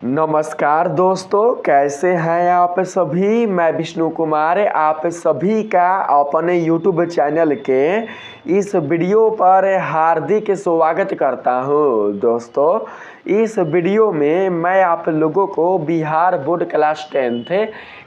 नमस्कार दोस्तों, कैसे हैं आप सभी। मैं विष्णु कुमार आप सभी का अपने YouTube चैनल के इस वीडियो पर हार्दिक स्वागत करता हूं। दोस्तों, इस वीडियो में मैं आप लोगों को बिहार बोर्ड क्लास 10th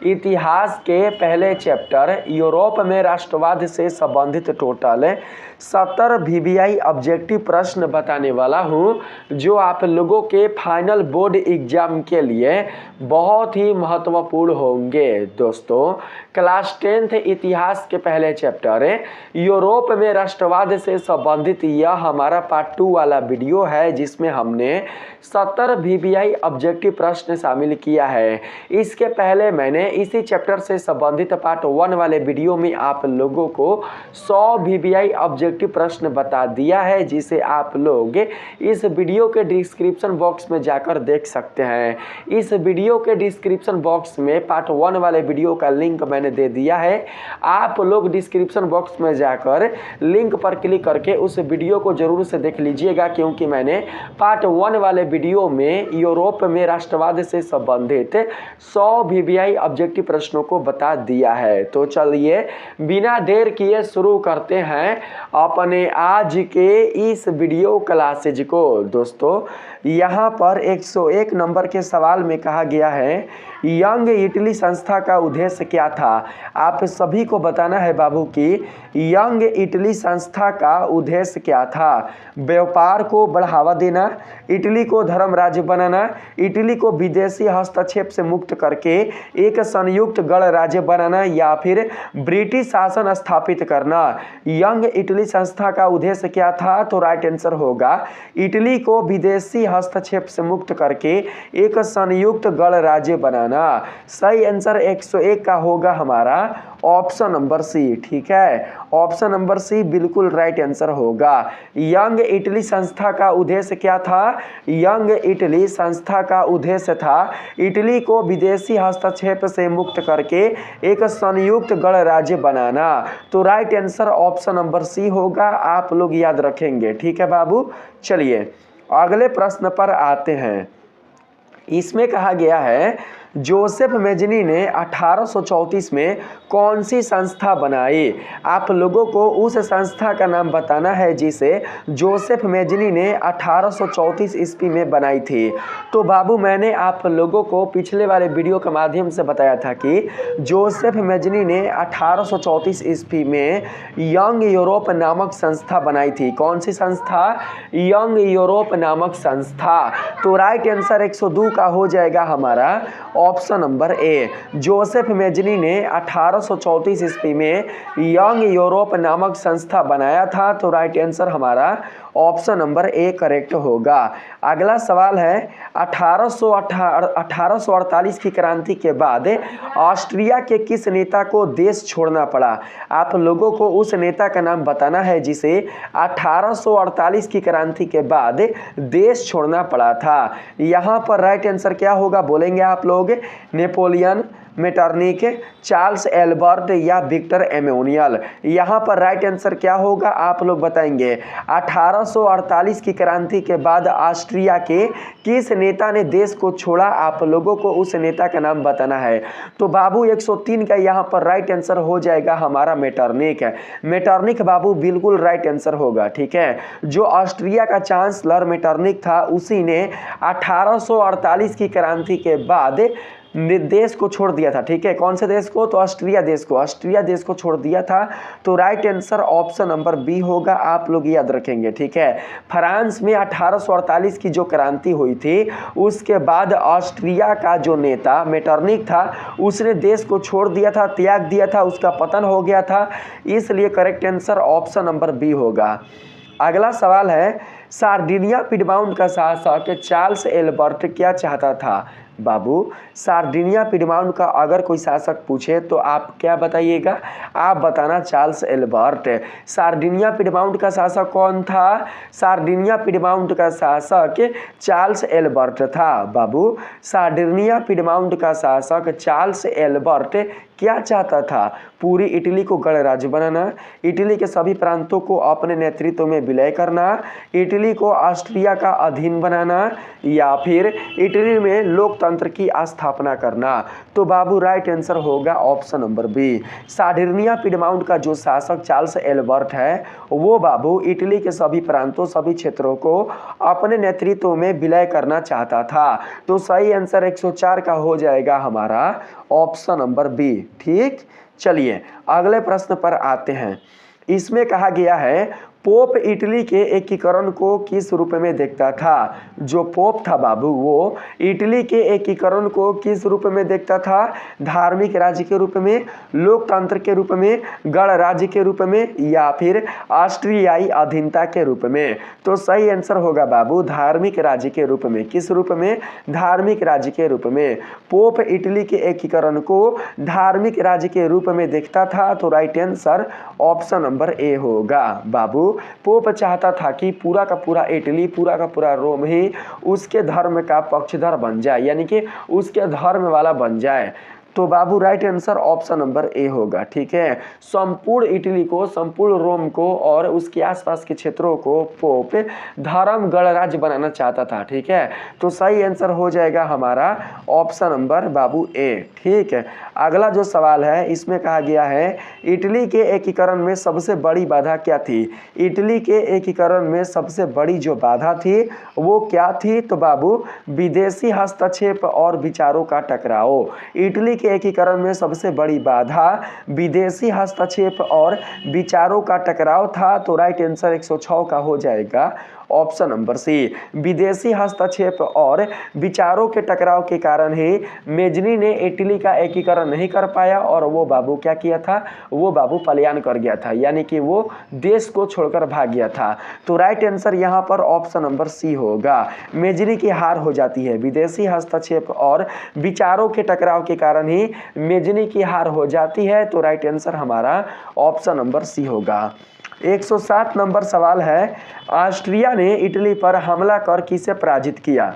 इतिहास के पहले चैप्टर यूरोप में राष्ट्रवाद से संबंधित टोटल 70 VBI ऑब्जेक्टिव प्रश्न बताने वाला हूं, जो आप लोगों के फाइनल बोर्ड एग्जाम के लिए बहुत ही महत्वपूर्ण होंगे। दोस्तों, क्लास 10th इतिहास के पहले चैप्टर यूरोप में राष्ट्रवाद से संबंधित यह हमारा पार्ट 2 वाला वीडियो है, जिसमें हमने 70 VBI ऑब्जेक्टिव प्रश्न शामिल किया है। इसके पहले मैंने इसी चैप्टर से संबंधित पार्ट 1 वाले वीडियो में आप लोगों को 100 VBI ऑब्जेक्टिव प्रश्न बता दिया है, जिसे आप लोग इस वीडियो के डिस्क्रिप्शन बॉक्स में जाकर देख सकते हैं। इस वीडियो के डिस्क्रिप्शन बॉक्स में पार्ट 1 वाले वीडियो का लिंक मैंने दे दिया है। आप लोग डिस्क्रिप्शन बॉक्स में जाकर लिंक पर क्लिक करके उस वीडियो को जरूर से देख लीजिएगा, क्योंकि मैंने पार्ट 1 वाले वीडियो में यूरोप में राष्ट्रवाद से संबंधित 100 VBI ऑब्जेक्टिव प्रश्नों को बता दिया है। तो चलिए बिना देर किए शुरू करते हैं अपने आज के इस वीडियो क्लासेज को। दोस्तों, यहाँ पर 101 नंबर के सवाल में कहा गया है, यंग इटली संस्था का उद्देश्य क्या था। आप सभी को बताना है बाबू कि यंग इटली संस्था का उद्देश्य क्या था। व्यापार को बढ़ावा देना, इटली को धर्म राज्य बनाना, इटली को विदेशी हस्तक्षेप से मुक्त करके एक संयुक्त गणराज्य बनाना, या फिर ब्रिटिश शासन स्थापित करना। यंग इटली संस्था का उद्देश्य क्या था, तो राइट आंसर होगा इटली को विदेशी हस्तक्षेप से मुक्त करके एक संयुक्त गणराज्य बनाना। सही आंसर 101 का होगा हमारा ऑप्शन नंबर सी। ठीक है, ऑप्शन नंबर सी बिल्कुल राइट आंसर होगा। यंग इटली संस्था का उद्देश्य क्या था। यंग इटली संस्था का उद्देश्य था इटली को विदेशी हस्तक्षेप से मुक्त करके एक संयुक्त गणराज्य बनाना। तो right answer option number C होगा, आप लोग याद रखेंगे। ठीक है बाबू, चलिए अगले प्रश्न पर आते हैं। इसमें कहा गया है, जोसेफ मेजनी ने 1834 में कौन सी संस्था बनाई। आप लोगों को उस संस्था का नाम बताना है जिसे जोसेफ मेजनी ने 1834 ईस्वी में बनाई थी। तो बाबू, मैंने आप लोगों को पिछले वाले वीडियो के माध्यम से बताया था कि जोसेफ मेजनी ने 1834 ईस्वी में यंग यूरोप नामक संस्था बनाई थी। कौन सी संस्था, यंग यूरोप नामक संस्था। तो राइट आंसर 102 का हो जाएगा हमारा ऑप्शन नंबर ए। जोसेफ मेजनी ने 1834 ईस्वी में यंग यूरोप नामक संस्था बनाया था। तो राइट आंसर हमारा ऑप्शन नंबर ए करेक्ट होगा। अगला सवाल है, 1848 की क्रांति के बाद ऑस्ट्रिया के किस नेता को देश छोड़ना पड़ा। आप लोगों को उस नेता का नाम बताना है जिसे 1848 की क्रांति के बाद देश छोड़ना पड़ा था। यहाँ पर राइट आंसर क्या होगा बोलेंगे आप लोग, नेपोलियन, मेटरनिक, चार्ल्स एल्बर्ट या विक्टर एमेनुअल। यहाँ पर राइट आंसर क्या होगा आप लोग बताएंगे। 1848 की क्रांति के बाद ऑस्ट्रिया के किस नेता ने देश को छोड़ा, आप लोगों को उस नेता का नाम बताना है। तो बाबू 103 का यहाँ पर राइट आंसर हो जाएगा हमारा मेटरनिक। मेटरनिक बाबू बिल्कुल राइट आंसर होगा। ठीक है, जो ऑस्ट्रिया का चांसलर मेटरनिक था, उसी ने 1848 की क्रांति के बाद देश को छोड़ दिया था। ठीक है, कौन से देश को, तो ऑस्ट्रिया देश को छोड़ दिया था। तो right answer option number B होगा, आप लोग याद रखेंगे। ठीक है, फ्रांस में 1848 की जो क्रांति हुई थी, उसके बाद ऑस्ट्रिया का जो नेता मेटरनिक था, उसने देश को छोड़ दिया था, त्याग दिया था, उसका पतन हो गया था। इसलिए correct answer option number B होगा। अगला सवाल है, सार्डिनिया पिडमाउंट का शासक चार्ल्स एल्बर्ट क्या चाहता था। बाबू सार्डिनिया पिडमाउंट का अगर कोई शासक पूछे तो आप क्या बताइएगा? आप बताना चार्ल्स एल्बर्ट। सार्डिनिया पिडमाउंट का शासक कौन था? सार्डिनिया पिडमाउंट का शासक चार्ल्स एल्बर्ट था। बाबू सार्डिनिया पिडमाउंट का शासक चार्ल्स एल्बर्ट क्या चाहता था? पूरी इटली को गणराज्य बनाना, इटली के सभी प्रांतों को अपने नेतृत्व में विलय करना, इटली को ऑस्ट्रिया का अधीन बनाना, या फिर इटली में लोकतंत्र की स्थापना करना। तो बाबू राइट आंसर होगा option number B. Sardinia Piedmont का जो शासक चार्ल्स एल्बर्ट है वो बाबू इटली के सभी प्रांतों, सभी क्षेत्रों को अपने नेतृत्व में विलय करना चाहता था। तो सही आंसर 104 का हो जाएगा हमारा ऑप्शन नंबर बी। ठीक, चलिए अगले प्रश्न पर आते हैं। इसमें कहा गया है पोप इटली के एकीकरण को किस रूप में देखता था? जो पोप था बाबू वो इटली के एकीकरण को किस रूप में देखता था? धार्मिक राज्य के रूप में, लोकतंत्र के रूप में, गणराज्य के रूप में, या फिर ऑस्ट्रियाई अधीनता के रूप में? तो सही आंसर होगा बाबू धार्मिक राज्य के रूप में। किस रूप में? धार्मिक राज्य के रूप में। पोप इटली के एकीकरण को धार्मिक राज्य के रूप में देखता था। तो right answer option number A होगा। बाबू पोप चाहता था कि पूरा का पूरा इटली, पूरा का पूरा रोम ही उसके धर्म का पक्षधर बन जाए, यानी कि उसके धर्म वाला बन जाए। तो बाबू right answer option number A होगा। ठीक है, संपूर्ण इटली को, संपूर्ण रोम को और उसके आसपास के क्षेत्रों को पोप धर्म गणराज्य बनाना चाहता था। ठीक है, तो सही आंसर हो जाएगा हमारा ऑप्शन नंबर बाबू ए। ठीक है, अगला जो सवाल है इसमें कहा गया है इटली के एकीकरण में सबसे बड़ी बाधा क्या थी? इटली के एकीकरण में सबसे बड़ी जो बाधा थी वो क्या थी? तो बाबू विदेशी हस्तक्षेप और विचारों का टकराव। इटली के एकीकरण में सबसे बड़ी बाधा विदेशी हस्तक्षेप और विचारों का टकराव था। तो राइट आंसर 106 का हो जाएगा ऑप्शन नंबर सी। विदेशी हस्तक्षेप और विचारों के टकराव के कारण ही मेजनी ने इटली का एकीकरण नहीं कर पाया और वो बाबू क्या किया था? वो बाबू पलायन कर गया था, यानी कि वो देश को छोड़कर भाग गया था। तो राइट आंसर यहाँ पर ऑप्शन नंबर सी होगा। मेजनी की हार हो जाती है, विदेशी हस्तक्षेप और विचारों के टकराव के कारण ही मेजनी की हार हो जाती है। तो राइट आंसर हमारा ऑप्शन नंबर सी होगा। 107 नंबर सवाल है ऑस्ट्रिया ने इटली पर हमला कर किसे पराजित किया?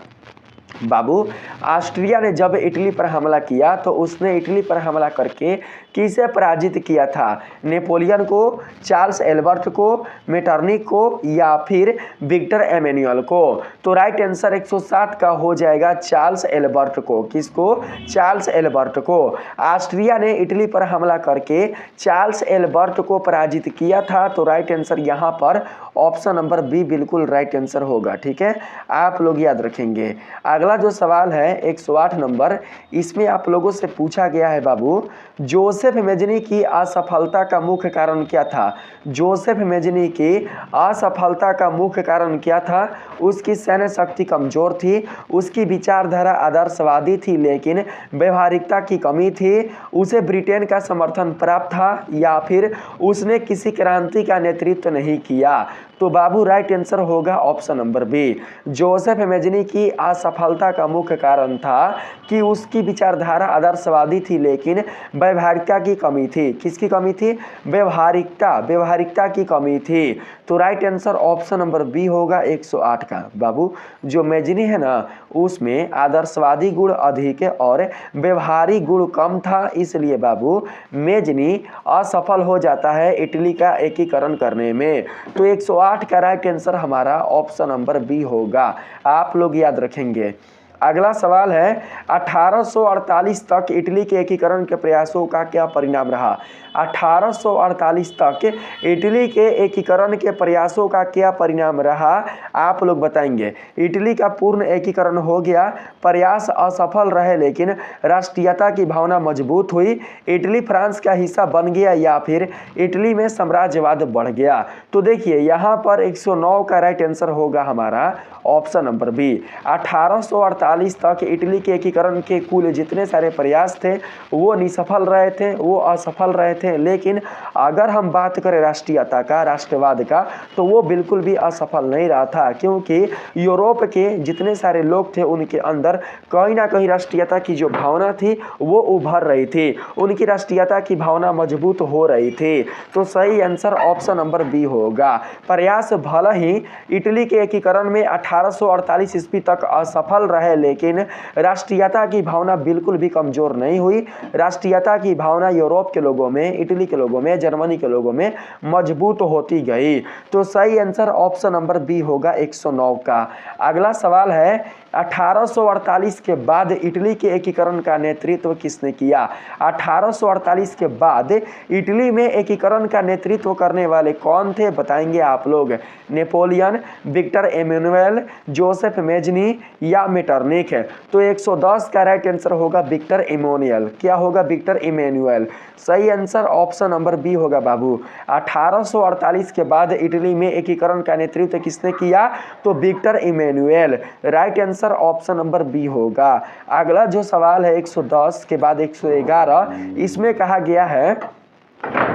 बाबू ऑस्ट्रिया ने जब इटली पर हमला किया तो उसने इटली पर हमला करके किसे पराजित किया था? नेपोलियन को, चार्ल्स एल्बर्ट को, मेटरनिक को, या फिर विक्टर एमेनुअल को? तो राइट आंसर 107 का हो जाएगा चार्ल्स एल्बर्ट को। किसको? चार्ल्स एल्बर्ट को। ऑस्ट्रिया ने इटली पर हमला करके चार्ल्स एल्बर्ट को पराजित किया था। तो राइट आंसर यहाँ पर ऑप्शन नंबर बी बिल्कुल राइट आंसर होगा। ठीक है, आप लोग याद रखेंगे। अगला जो सवाल है 108 नंबर, इसमें आप लोगों से पूछा गया है बाबू जोसेफ मेजनी की असफलता का मुख्य कारण क्या था? जोसेफ मेजनी की असफलता का मुख्य कारण क्या था? उसकी सैन्य शक्ति कमजोर थी, उसकी विचारधारा आदर्शवादी थी लेकिन व्यवहारिकता की कमी थी, उसे ब्रिटेन का समर्थन प्राप्त था, या फिर उसने किसी क्रांति का नेतृत्व नहीं किया? तो बाबू राइट आंसर होगा option number B. Joseph Mazzini की असफलता का मुख्य कारण था कि उसकी विचारधारा आदर्शवादी थी लेकिन व्यवहारिकता की कमी थी। किसकी कमी थी? व्यवहारिकता की कमी थी। तो right answer option number B होगा 108 का। बाबू जो मेजनी है ना उसमें आदर्शवादी गुण अधिक और व्यवहारिक गुण कम था, इसलिए बाबू मेजनी असफल हो जाता है इटली का एकीकरण करने में। तो 108 का राइट आंसर हमारा ऑप्शन नंबर बी होगा। आप लोग याद रखेंगे। अगला सवाल है 1848 तक इटली के एकीकरण के प्रयासों का क्या परिणाम रहा? 1848 तक इटली के एकीकरण के प्रयासों का क्या परिणाम रहा? आप लोग बताएंगे। इटली का पूर्ण एकीकरण हो गया, प्रयास असफल रहे लेकिन राष्ट्रीयता की भावना मजबूत हुई, इटली फ्रांस का हिस्सा बन गया, या फिर इटली में साम्राज्यवाद बढ़ गया? तो देखिए यहाँ पर 109 का राइट आंसर होगा हमारा ऑप्शन नंबर बी। 1848 1948 तक इटली के एकीकरण के कुल जितने सारे प्रयास थे वो निसफल रहे थे, वो असफल रहे थे। लेकिन अगर हम बात करें राष्ट्रीयता का, राष्ट्रवाद का, तो वो बिल्कुल भी असफल नहीं रहा था, क्योंकि यूरोप के जितने सारे लोग थे उनके अंदर कहीं ना कहीं राष्ट्रीयता की जो भावना थी वो उभर रही थी, उनकी राष्ट्रीयता की भावना मजबूत हो रही थी। तो सही आंसर ऑप्शन नंबर बी होगा। प्रयास भले ही इटली के एकीकरण में 1848 ईस्वी तक असफल रहे, लेकिन राष्ट्रीयता की भावना बिल्कुल भी कमजोर नहीं हुई। राष्ट्रीयता की भावना यूरोप के लोगों में, इटली के लोगों में, जर्मनी के लोगों में मजबूत होती गई। तो सही आंसर ऑप्शन नंबर बी होगा 109 का। अगला सवाल है 1848 के बाद इटली के एकीकरण का नेतृत्व किसने किया? 1848 के बाद इटली में एकीकरण का नेतृत्व करने वाले कौन थे, बताएंगे आप लोग। Napoleon, Victor Emmanuel, Joseph Mazzini या मेटरनिख? तो 110 का राइट आंसर होगा विक्टर इमैनुअल। क्या होगा? Victor Emmanuel. सही आंसर ऑप्शन नंबर बी होगा बाबू। 1848 के बाद इटली में एकीकरण का नेतृत्व किसने किया? तो Victor Emmanuel. Right answer option number B होगा। अगला जो सवाल है 110 के बाद 111, इसमें कहा गया है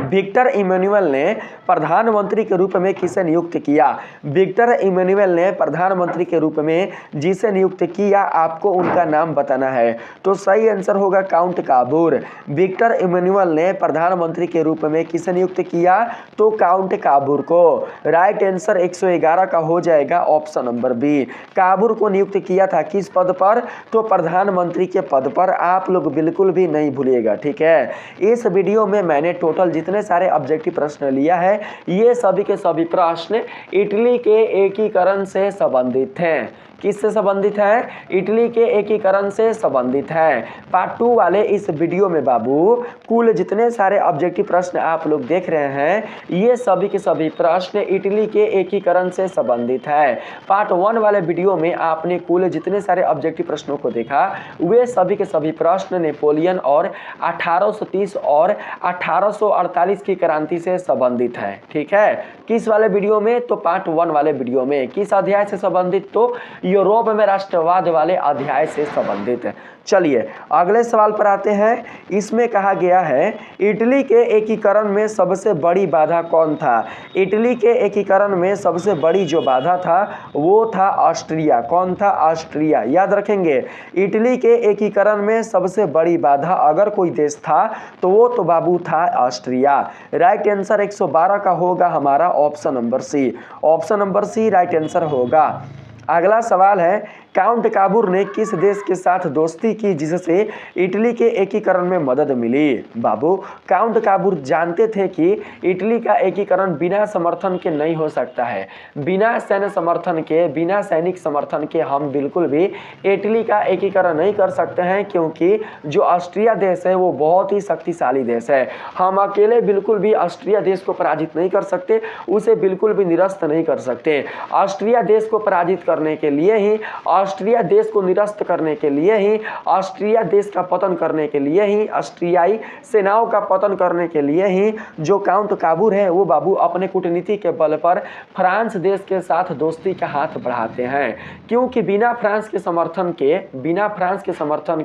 विक्टर इमैनुअल ने प्रधानमंत्री के रूप में किसे नियुक्त किया? विक्टर इमैनुअल ने प्रधानमंत्री के रूप में जिसे नियुक्त किया, आपको उनका नाम बताना है। तो सही आंसर होगा काउंट काबूर। विक्टर इमैनुअल ने प्रधानमंत्री के रूप में किसे नियुक्त किया? तो काउंट काबूर को। राइट आंसर 111 का हो जाएगा ऑप्शन नंबर बी। काबूर को नियुक्त किया था किस पद पर? तो प्रधानमंत्री के पद पर। आप लोग बिल्कुल भी नहीं भूलिएगा, ठीक है। इस वीडियो में मैंने टोटल जितने सारे ऑब्जेक्टिव प्रश्न लिया है, ये सभी के सभी प्रश्न इटली के एकीकरण से संबंधित हैं। किससे संबंधित है? इटली के एकीकरण से संबंधित है। पार्ट 2 वाले इस वीडियो में बाबू कुल जितने सारे ऑब्जेक्टिव प्रश्न आप लोग देख रहे हैं, ये सभी के सभी प्रश्न इटली के एकीकरण से संबंधित है। पार्ट 1 वाले वीडियो में आपने कुल जितने सारे ऑब्जेक्टिव प्रश्नों को देखा, वे सभी के सभी प्रश्न नेपोलियन और 1830 और 1848 की क्रांति से संबंधित है, ठीक है। किस वाले वीडियो में? तो पार्ट 1 वाले वीडियो में। किस अध्याय से संबंधित? तो यूरोप में राष्ट्रवाद वाले अध्याय से संबंधित है। चलिए अगले सवाल पर आते हैं। इसमें कहा गया है इटली के एकीकरण में सबसे बड़ी बाधा कौन था? इटली के एकीकरण में सबसे बड़ी जो बाधा था वो था ऑस्ट्रिया। कौन था? ऑस्ट्रिया। याद रखेंगे, इटली के एकीकरण में सबसे बड़ी बाधा अगर कोई देश था तो वो तो बाबू था ऑस्ट्रिया। राइट आंसर 112 का होगा हमारा option number C. Option number C right answer होगा। अगला सवाल है काउंट काबूर ने किस देश के साथ दोस्ती की जिससे इटली के एकीकरण में मदद मिली? बाबू काउंट काबूर जानते थे कि इटली का एकीकरण बिना समर्थन के नहीं हो सकता है। बिना सैन्य समर्थन के, बिना सैनिक समर्थन के हम बिल्कुल भी इटली का एकीकरण नहीं कर सकते हैं, क्योंकि जो ऑस्ट्रिया देश है वो बहुत ही शक्तिशाली देश है। हम अकेले बिल्कुल भी ऑस्ट्रिया देश को पराजित नहीं कर सकते, उसे बिल्कुल भी निरस्त नहीं कर सकते। ऑस्ट्रिया देश को पराजित करने के लिए ही, ऑस्ट्रिया देश को निरस्त करने के लिए ही, ऑस्ट्रिया देश का पतन करने के लिए ही, ऑस्ट्रियाई सेनाओं का पतन करने के लिए ही जो काउंट काबूर है वो बाबू अपने कूटनीति के बल पर फ्रांस देश के साथ दोस्ती का हाथ बढ़ाते हैं, क्योंकि बिना फ्रांस के समर्थन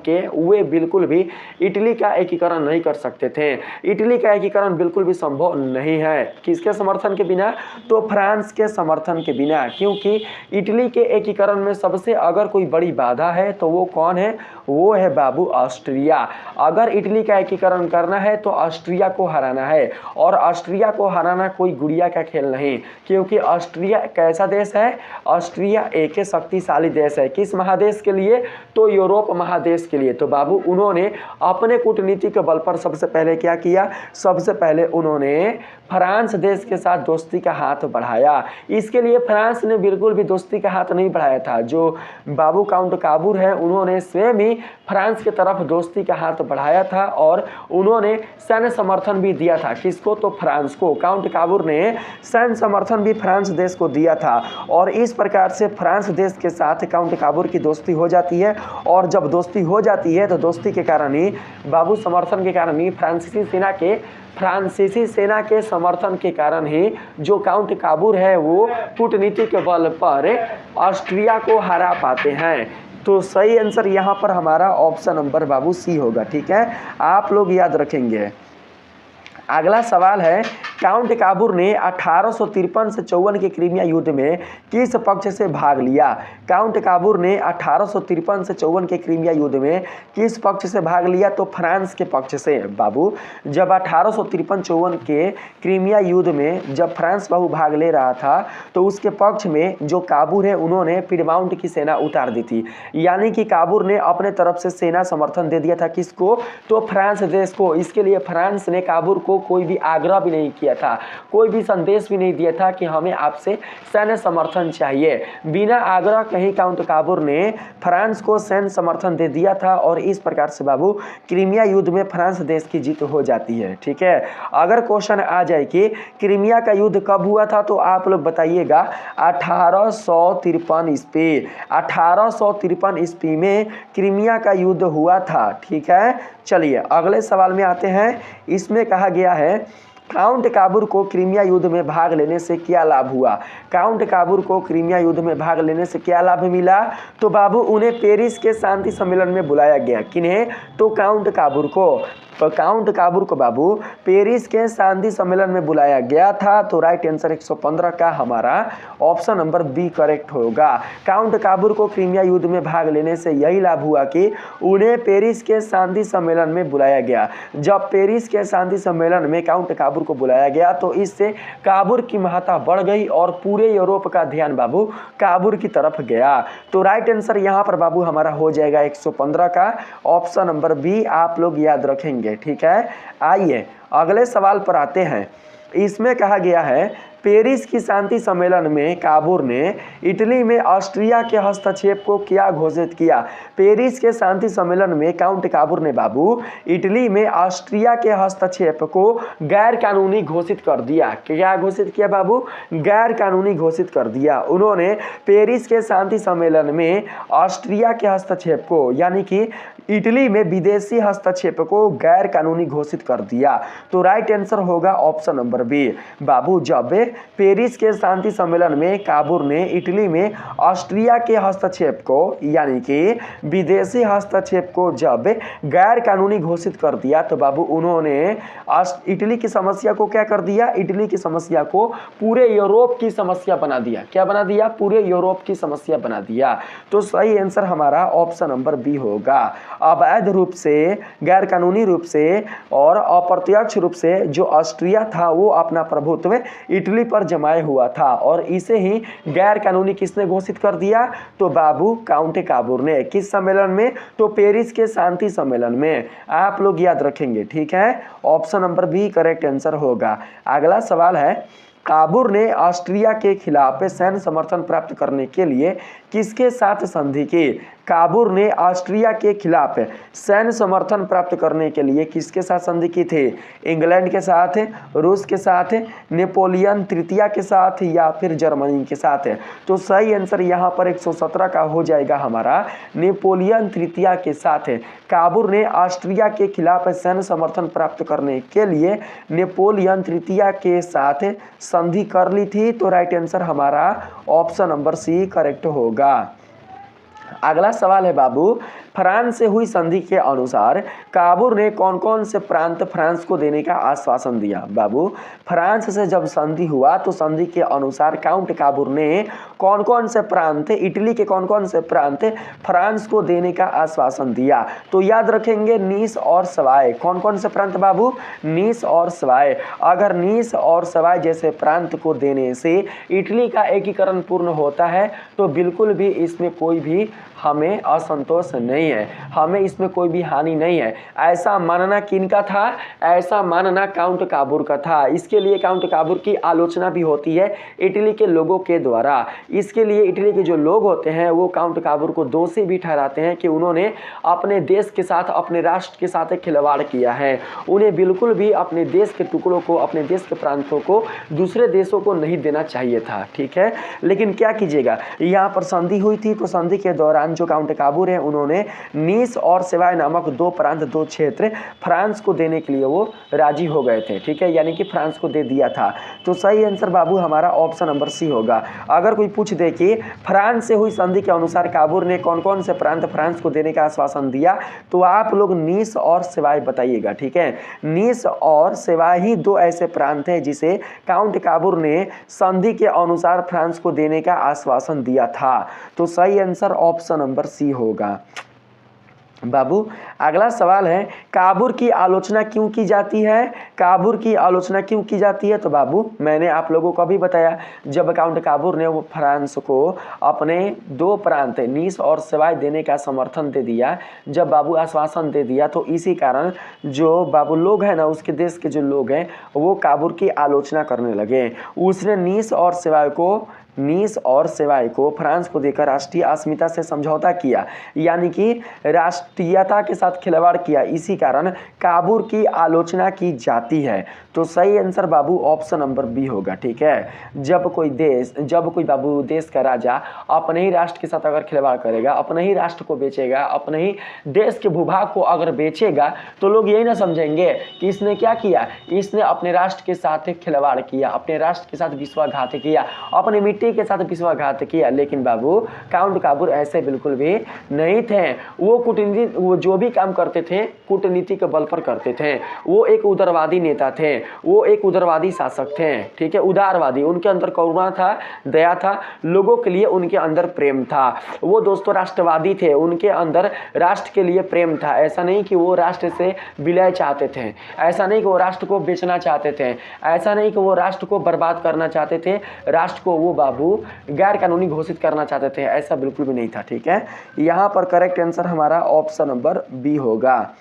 के वे बिल्कुल भी इटली का एकीकरण नहीं कर सकते थे। इटली का एकीकरण बिल्कुल भी संभव नहीं है। किसके समर्थन के बिना? तो फ्रांस के समर्थन के बिना, क्योंकि इटली के एकीकरण में सबसे अगर कोई बड़ी बाधा है तो वो कौन है? वो है बाबू ऑस्ट्रिया। अगर इटली का एकीकरण करना है तो ऑस्ट्रिया को हराना है, और ऑस्ट्रिया को हराना कोई गुड़िया का खेल नहीं, क्योंकि ऑस्ट्रिया कैसा देश है? ऑस्ट्रिया एक शक्तिशाली देश है। किस महादेश के लिए? तो यूरोप महादेश के लिए। तो बाबू उन्होंने अपने कूटनीति के बल पर सबसे पहले क्या किया? सबसे पहले उन्होंने फ्रांस देश के साथ दोस्ती का हाथ बढ़ाया। इसके लिए फ्रांस ने बिल्कुल भी दोस्ती का हाथ नहीं बढ़ाया था। जो बाबू काउंट काबूर है उन्होंने स्वयं ही फ्रांस की तरफ दोस्ती का हाथ बढ़ाया था, और उन्होंने सैन्य समर्थन भी दिया था। किसको? तो फ्रांस को। काउंट काबूर ने सैन्य समर्थन भी फ्रांस देश को दिया था, और इस प्रकार से फ्रांस देश के साथ काउंट काबूर की दोस्ती हो जाती है। और जब दोस्ती हो जाती है तो दोस्ती के कारण ही, बाबू समर्थन के कारण ही, फ्रांसीसी सेना के समर्थन के कारण ही जो काउंट काबूर है वो कूटनीति के बल पर ऑस्ट्रिया को हरा पाते हैं। तो सही आंसर यहाँ पर हमारा ऑप्शन नंबर बाबू सी होगा। ठीक है, आप लोग याद रखेंगे। अगला सवाल है, काउंट काबूर ने 1853 से 54 के क्रीमिया युद्ध में किस पक्ष से भाग लिया? काउंट काबूर ने 1853 से 54 के क्रीमिया युद्ध में किस पक्ष से भाग लिया? तो फ्रांस के पक्ष से बाबू। जब 1853-54 के क्रीमिया युद्ध में जब फ्रांस बाबू भाग ले रहा था तो उसके पक्ष में जो काबूर है उन्होंने पीडमाउंट की सेना उतार दी थी, यानी कि काबूर ने अपने तरफ से सेना समर्थन दे दिया था। किसको? तो फ्रांस देश को। इसके लिए फ्रांस ने काबूर को कोई भी आग्रह भी नहीं किया था, कोई भी संदेश भी नहीं दिया था कि हमें आपसे सैन्य समर्थन चाहिए। बिना आग्रह कहीं काउंट काबूर ने फ्रांस को सैन्य समर्थन दे दिया था और इस प्रकार से बाबू क्रीमिया युद्ध में फ्रांस देश की जीत हो जाती है। ठीक है, अगर क्वेश्चन आ जाए कि क्रीमिया का युद्ध कब हुआ था तो आप लोग बताइएगा 1853 ईस्वी। 1853 ईस्वी में क्रीमिया का युद्ध हुआ था। ठीक है, चलिए अगले सवाल में आते हैं। इसमें कहा गया है, काउंट काबूर को क्रीमिया युद्ध में भाग लेने से क्या लाभ हुआ? काउंट काबूर को क्रीमिया युद्ध में भाग लेने से क्या लाभ मिला? तो बाबू उन्हें पेरिस के शांति सम्मेलन में बुलाया गया। किन्हें? तो काउंट काबूर को। तो काउंट काबूर को बाबू पेरिस के शांति सम्मेलन में बुलाया गया था। तो राइट आंसर 115 का हमारा ऑप्शन नंबर बी करेक्ट होगा। काउंट काबूर को क्रीमिया युद्ध में भाग लेने से यही लाभ हुआ कि उन्हें पेरिस के शांति सम्मेलन में बुलाया गया। जब पेरिस के शांति सम्मेलन में काउंट काबूर को बुलाया गया तो इससे काबूर की महत्ता बढ़ गई और पूरे यूरोप का ध्यान बाबू काबूर की तरफ गया। तो राइट आंसर यहाँ पर बाबू हमारा हो जाएगा 115 का ऑप्शन नंबर बी, आप लोग याद रखेंगे। ठीक है, आइए अगले सवाल पर आते हैं। इसमें कहा गया है, पेरिस की शांति सम्मेलन में काबूर ने इटली में ऑस्ट्रिया के हस्तक्षेप को क्या घोषित किया? पेरिस के शांति सम्मेलन में काउंट काबूर ने बाबू इटली में ऑस्ट्रिया के हस्तक्षेप को गैर कानूनी घोषित कर दिया। क्या घोषित किया बाबू? गैर कानूनी घोषित कर दिया। उन्होंने पेरिस के शांति सम्मेलन में ऑस्ट्रिया के हस्तक्षेप को, यानी कि इटली में विदेशी हस्तक्षेप को गैर कानूनी घोषित कर दिया। तो राइट आंसर होगा ऑप्शन नंबर बी बाबू। जब पेरिस के शांति सम्मेलन में काबूर ने इटली में ऑस्ट्रिया के हस्तक्षेप को, यानी कि विदेशी हस्तक्षेप को जब गैर कानूनी घोषित कर दिया तो बाबू उन्होंने इटली की समस्या को क्या कर दिया? इटली की समस्या को पूरे यूरोप की समस्या बना दिया। क्या बना दिया? पूरे यूरोप की समस्या बना दिया। तो सही आंसर हमारा ऑप्शन नंबर बी होगा। अवैध रूप से, गैर कानूनी रूप से और अप्रत्यक्ष रूप से जो ऑस्ट्रिया था वो अपना प्रभुत्व इटली पर जमाए हुआ था और इसे ही गैर कानूनी किसने घोषित कर दिया? तो बाबू काउंट काबूर ने। किस सम्मेलन में? तो पेरिस के शांति सम्मेलन में। आप लोग याद रखेंगे। ठीक है, option number B correct answer होगा। अगला सवाल है, काबूर ने ऑस्ट्रिया के खिलाफ सैन्य समर्थन प्राप्त करने के लिए किसके साथ संधि की? काबूर ने ऑस्ट्रिया के खिलाफ सैन्य समर्थन प्राप्त करने के लिए किसके साथ संधि की थी? इंग्लैंड के साथ, रूस के साथ, नेपोलियन तृतीय के साथ या फिर जर्मनी के साथ? तो सही आंसर यहाँ पर 117 का हो जाएगा हमारा, नेपोलियन तृतीय के साथ। काबूर ने ऑस्ट्रिया के खिलाफ सैन्य समर्थन प्राप्त करने के लिए नेपोलियन तृतीय के साथ संधि कर ली थी। तो राइट आंसर हमारा ऑप्शन नंबर सी करेक्ट होगा। अगला सवाल है बाबू, फ्रांस से हुई संधि के अनुसार काबूर ने कौन कौन से प्रांत फ्रांस को देने का आश्वासन दिया? बाबू फ्रांस से जब संधि हुआ तो संधि के अनुसार काउंट काबूर ने कौन कौन से प्रांत, इटली के कौन कौन से प्रांत फ्रांस को देने का आश्वासन दिया? तो याद रखेंगे नीस और सवाय। कौन कौन से प्रांत बाबू? नीस और सवाय। अगर नीस और सवाय जैसे प्रांत को देने से इटली का एकीकरण पूर्ण होता है तो बिल्कुल भी इसमें कोई भी हमें असंतोष नहीं है, हमें इसमें कोई भी हानि नहीं है। ऐसा मानना किनका था? ऐसा मानना काउंट काबूर का था। इसके लिए काउंट काबूर की आलोचना भी होती है इटली के लोगों के द्वारा। इसके लिए इटली के जो लोग होते हैं वो काउंट काबूर को दोषी भी ठहराते हैं कि उन्होंने अपने देश के साथ, अपने राष्ट्र के साथ खिलवाड़ किया है। उन्हें बिल्कुल भी अपने देश के टुकड़ों को, अपने देश के प्रांतों को दूसरे देशों को नहीं देना चाहिए था। ठीक है, लेकिन क्या कीजिएगा, यहाँ पर संधि हुई थी तो संधि के दौरान दौरान जो काउंट काबूर है उन्होंने नीस और सेवाय नामक दो प्रांत, दो क्षेत्र फ्रांस को देने के लिए वो राजी हो गए थे। ठीक है, यानी कि फ्रांस को दे दिया था। तो सही आंसर बाबू हमारा ऑप्शन नंबर सी होगा। अगर कोई पूछ दे कि फ्रांस से हुई संधि के अनुसार काबूर ने कौन कौन से प्रांत फ्रांस को देने का आश्वासन दिया, तो आप लोग नीस और सेवाय बताइएगा। ठीक है, नीस और सेवाय ही दो ऐसे प्रांत हैं जिसे काउंट काबूर ने संधि के अनुसार फ्रांस को देने का आश्वासन दिया था। तो सही आंसर ऑप्शन नंबर सी होगा। बाबू अगला सवाल है, काबूर की आलोचना क्यों की जाती है? काबूर की आलोचना क्यों की जाती है? तो बाबू मैंने आप लोगों को अभी बताया, जब काउंट काबूर ने वो फ्रांस को अपने दो प्रांत नीस और सेवाय देने का समर्थन दे दिया, जब बाबू आश्वासन दे दिया, तो इसी कारण जो बाबू लोग हैं ना, उसके देश के जो लोग हैं वो काबूर की आलोचना करने लगे। उसने नीस और सेवाय को फ्रांस को देकर राष्ट्रीय अस्मिता से समझौता किया, यानी कि राष्ट्रीयता के साथ खिलवाड़ किया। इसी कारण काबूर की आलोचना की जाती है। तो सही आंसर बाबू ऑप्शन नंबर बी होगा। ठीक है, जब कोई बाबू देश का राजा अपने ही राष्ट्र के साथ अगर खिलवाड़ करेगा, अपने ही राष्ट्र को बेचेगा, अपने ही देश के भूभाग को अगर बेचेगा, तो लोग यही ना समझेंगे कि इसने क्या किया, इसने अपने राष्ट्र के साथ खिलवाड़ किया, अपने राष्ट्र के साथ विश्वासघात किया, अपनी मिट्टी के साथ विश्वासघात किया। लेकिन बाबू काउंट काबूर ऐसे बिल्कुल भी नहीं थे। वो जो भी काम करते थे कूटनीति के बल पर करते थे। वो एक उदारवादी नेता थे, वो एक उदारवादी शासक थे। ठीक है, उदारवादी, उनके अंदर करुणा था, दया था, लोगों के लिए उनके अंदर प्रेम था। वो दोस्तों राष्ट्रवादी थे, उनके अंदर राष्ट्र के लिए प्रेम था। ऐसा नहीं कि वो राष्ट्र से विलय चाहते थे, ऐसा नहीं कि वो राष्ट्र को बेचना चाहते थे, ऐसा नहीं कि वो राष्ट्र को बर्बाद करना चाहते थे, राष्ट्र को वो बाबू गैर कानूनी घोषित करना चाहते थे, ऐसा बिल्कुल भी नहीं था। ठीक है, यहाँ पर करेक्ट आंसर हमारा ऑप्शन नंबर बी होगा।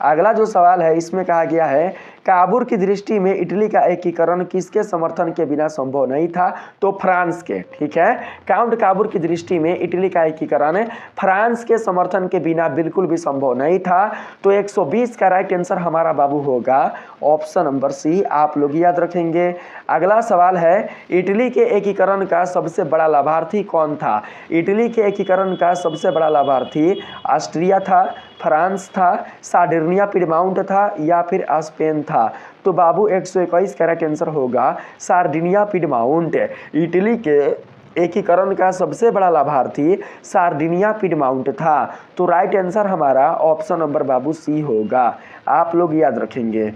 अगला जो सवाल है इसमें कहा गया है, काबूर की दृष्टि में इटली का एकीकरण किसके समर्थन के बिना संभव नहीं था? तो फ्रांस के। ठीक है, काउंट काबूर की दृष्टि में इटली का एकीकरण फ्रांस के समर्थन के बिना बिल्कुल भी संभव नहीं था। तो 120 का राइट आंसर हमारा बाबू होगा ऑप्शन नंबर सी, आप लोग याद रखेंगे। अगला सवाल है, इटली के एकीकरण का सबसे बड़ा लाभार्थी कौन था? इटली के एकीकरण का सबसे बड़ा लाभार्थी ऑस्ट्रिया था, फ्रांस था, सार्डिनिया पिडमाउंट था, या फिर स्पेन था? तो बाबू 121 का राइट आंसर होगा सार्डिनिया पिडमाउंट। इटली के एकीकरण का सबसे बड़ा लाभार्थी सार्डिनिया पिडमाउंट था। तो राइट आंसर हमारा ऑप्शन नंबर बाबू सी होगा, आप लोग याद रखेंगे।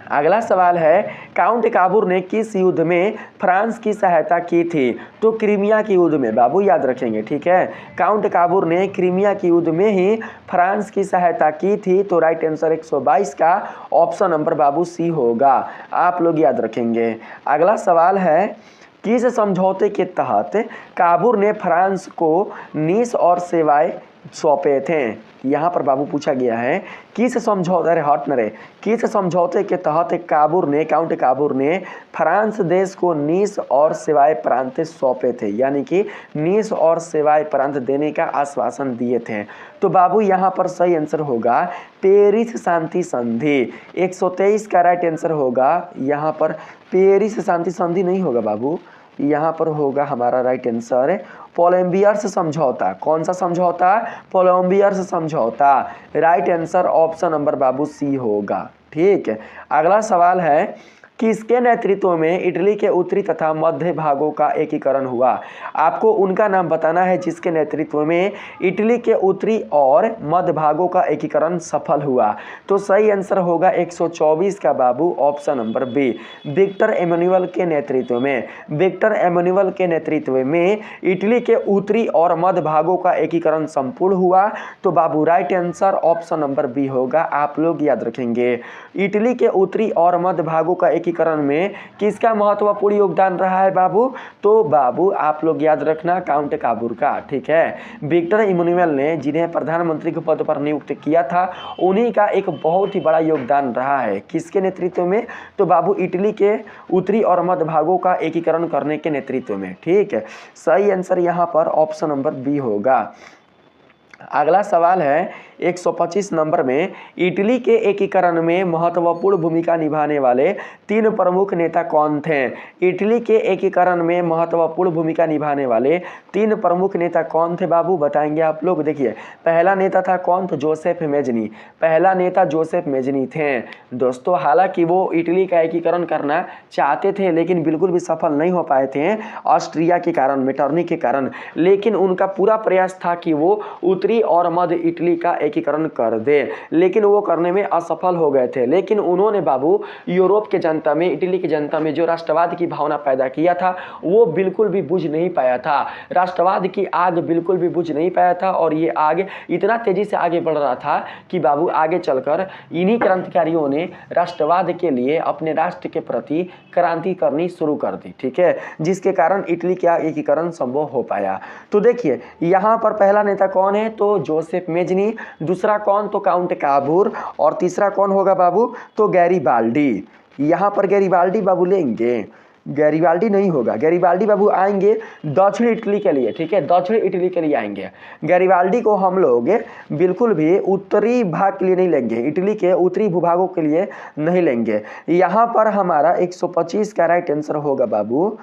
अगला सवाल है, काउंट काबूर ने किस युद्ध में फ्रांस की सहायता की थी? तो क्रीमिया के युद्ध में, बाबू याद रखेंगे। ठीक है, काउंट काबूर ने क्रीमिया के युद्ध में ही फ्रांस की सहायता की थी। तो राइट आंसर 122 का ऑप्शन नंबर बाबू सी होगा, आप लोग याद रखेंगे। अगला सवाल है, किस समझौते के तहत काबूर ने फ्रांस को नीस और सेवाय सौंपे थे? यहाँ पर बाबू पूछा गया है किस समझौते के तहत काउंट काबूर ने फ्रांस देश को नीस और सेवाय प्रांत सौंपे थे, यानी कि नीस और सेवाय प्रांत देने का आश्वासन दिए थे। तो बाबू यहाँ पर सही आंसर होगा पेरिस शांति संधि। 123 का राइट आंसर होगा। यहाँ पर पेरिस शांति संधि नहीं होगा बाबू, यहाँ पर होगा हमारा राइट आंसर पोलेम्बियर्स समझौता। कौन सा समझौता? पोलेम्बियर्स समझौता। राइट आंसर ऑप्शन नंबर बाबू सी होगा। ठीक है, अगला सवाल है, किसके नेतृत्व में इटली के उत्तरी तथा मध्य भागों का एकीकरण हुआ? आपको उनका नाम बताना है जिसके नेतृत्व में इटली के उत्तरी और मध्य भागों का एकीकरण सफल हुआ। तो सही आंसर होगा 124 का बाबू option number B, Victor Emmanuel के नेतृत्व में। विक्टर एमेनुअल के नेतृत्व में इटली के उत्तरी और मध्य भागों का एकीकरण संपूर्ण हुआ। तो बाबू right answer option number B होगा, आप लोग याद रखेंगे। इटली के उत्तरी और मध्य भागों का एकीकरण में किसका महत्वपूर्ण योगदान रहा है बाबू? तो बाबू आप लोग याद रखना काउंट काबूर का। ठीक है, विक्टर इमैनुअल ने जिन्हें प्रधानमंत्री के पद पर नियुक्त किया था, उन्हीं का एक बहुत ही बड़ा योगदान रहा है। किसके नेतृत्व में? तो बाबू इटली के उत्तरी और मध्य भागों का एकीकरण करने के नेतृत्व में। ठीक है, सही आंसर यहाँ पर ऑप्शन नंबर बी होगा। अगला सवाल है 125 नंबर में, इटली के एकीकरण में महत्वपूर्ण भूमिका निभाने वाले 3 प्रमुख नेता कौन थे? इटली के एकीकरण में महत्वपूर्ण भूमिका निभाने वाले 3 प्रमुख नेता कौन थे बाबू, बताएंगे आप लोग। देखिए, पहला नेता था कौन? तो जोसेफ मेजनी। पहला नेता जोसेफ मेजनी थे दोस्तों। हालांकि वो इटली का एकीकरण करना चाहते थे लेकिन बिल्कुल भी सफल नहीं हो पाए थे ऑस्ट्रिया के कारण, मेटरनी के कारण। लेकिन उनका पूरा प्रयास था कि वो उत्तरी और मध्य इटली का एकीकरण कर दे, लेकिन वो करने में असफल हो गए थे। लेकिन उन्होंने बाबू यूरोप के जनता में, इटली की जनता में जो राष्ट्रवाद की भावना पैदा किया था वो बिल्कुल भी बुझ नहीं पाया था। राष्ट्रवाद की आग बिल्कुल भी बुझ नहीं पाया था और ये आग इतना तेजी से आगे बढ़ रहा था कि बाबू आगे चलकर इन्हीं क्रांतिकारियों ने राष्ट्रवाद के लिए अपने राष्ट्र के प्रति क्रांति करनी शुरू कर दी, ठीक है, जिसके कारण इटली का एकीकरण संभव हो पाया। तो देखिए यहाँ पर पहला नेता कौन है? तो जोसेफ मेजनी। दूसरा कौन? तो काउंट काबूर। और तीसरा कौन होगा बाबू? तो गैरीबाल्डी। यहाँ पर गैरीबाल्डी बाबू लेंगे, गैरीबाल्डी नहीं होगा। गैरीबाल्डी बाबू आएंगे दक्षिण इटली के लिए, ठीक है, दक्षिण इटली के लिए आएंगे। गैरीबाल्डी को हम लोग बिल्कुल भी उत्तरी भाग के लिए नहीं लेंगे, इटली के उत्तरी भूभागों के लिए नहीं लेंगे। यहाँ पर हमारा 125 का राइट आंसर होगा बाबू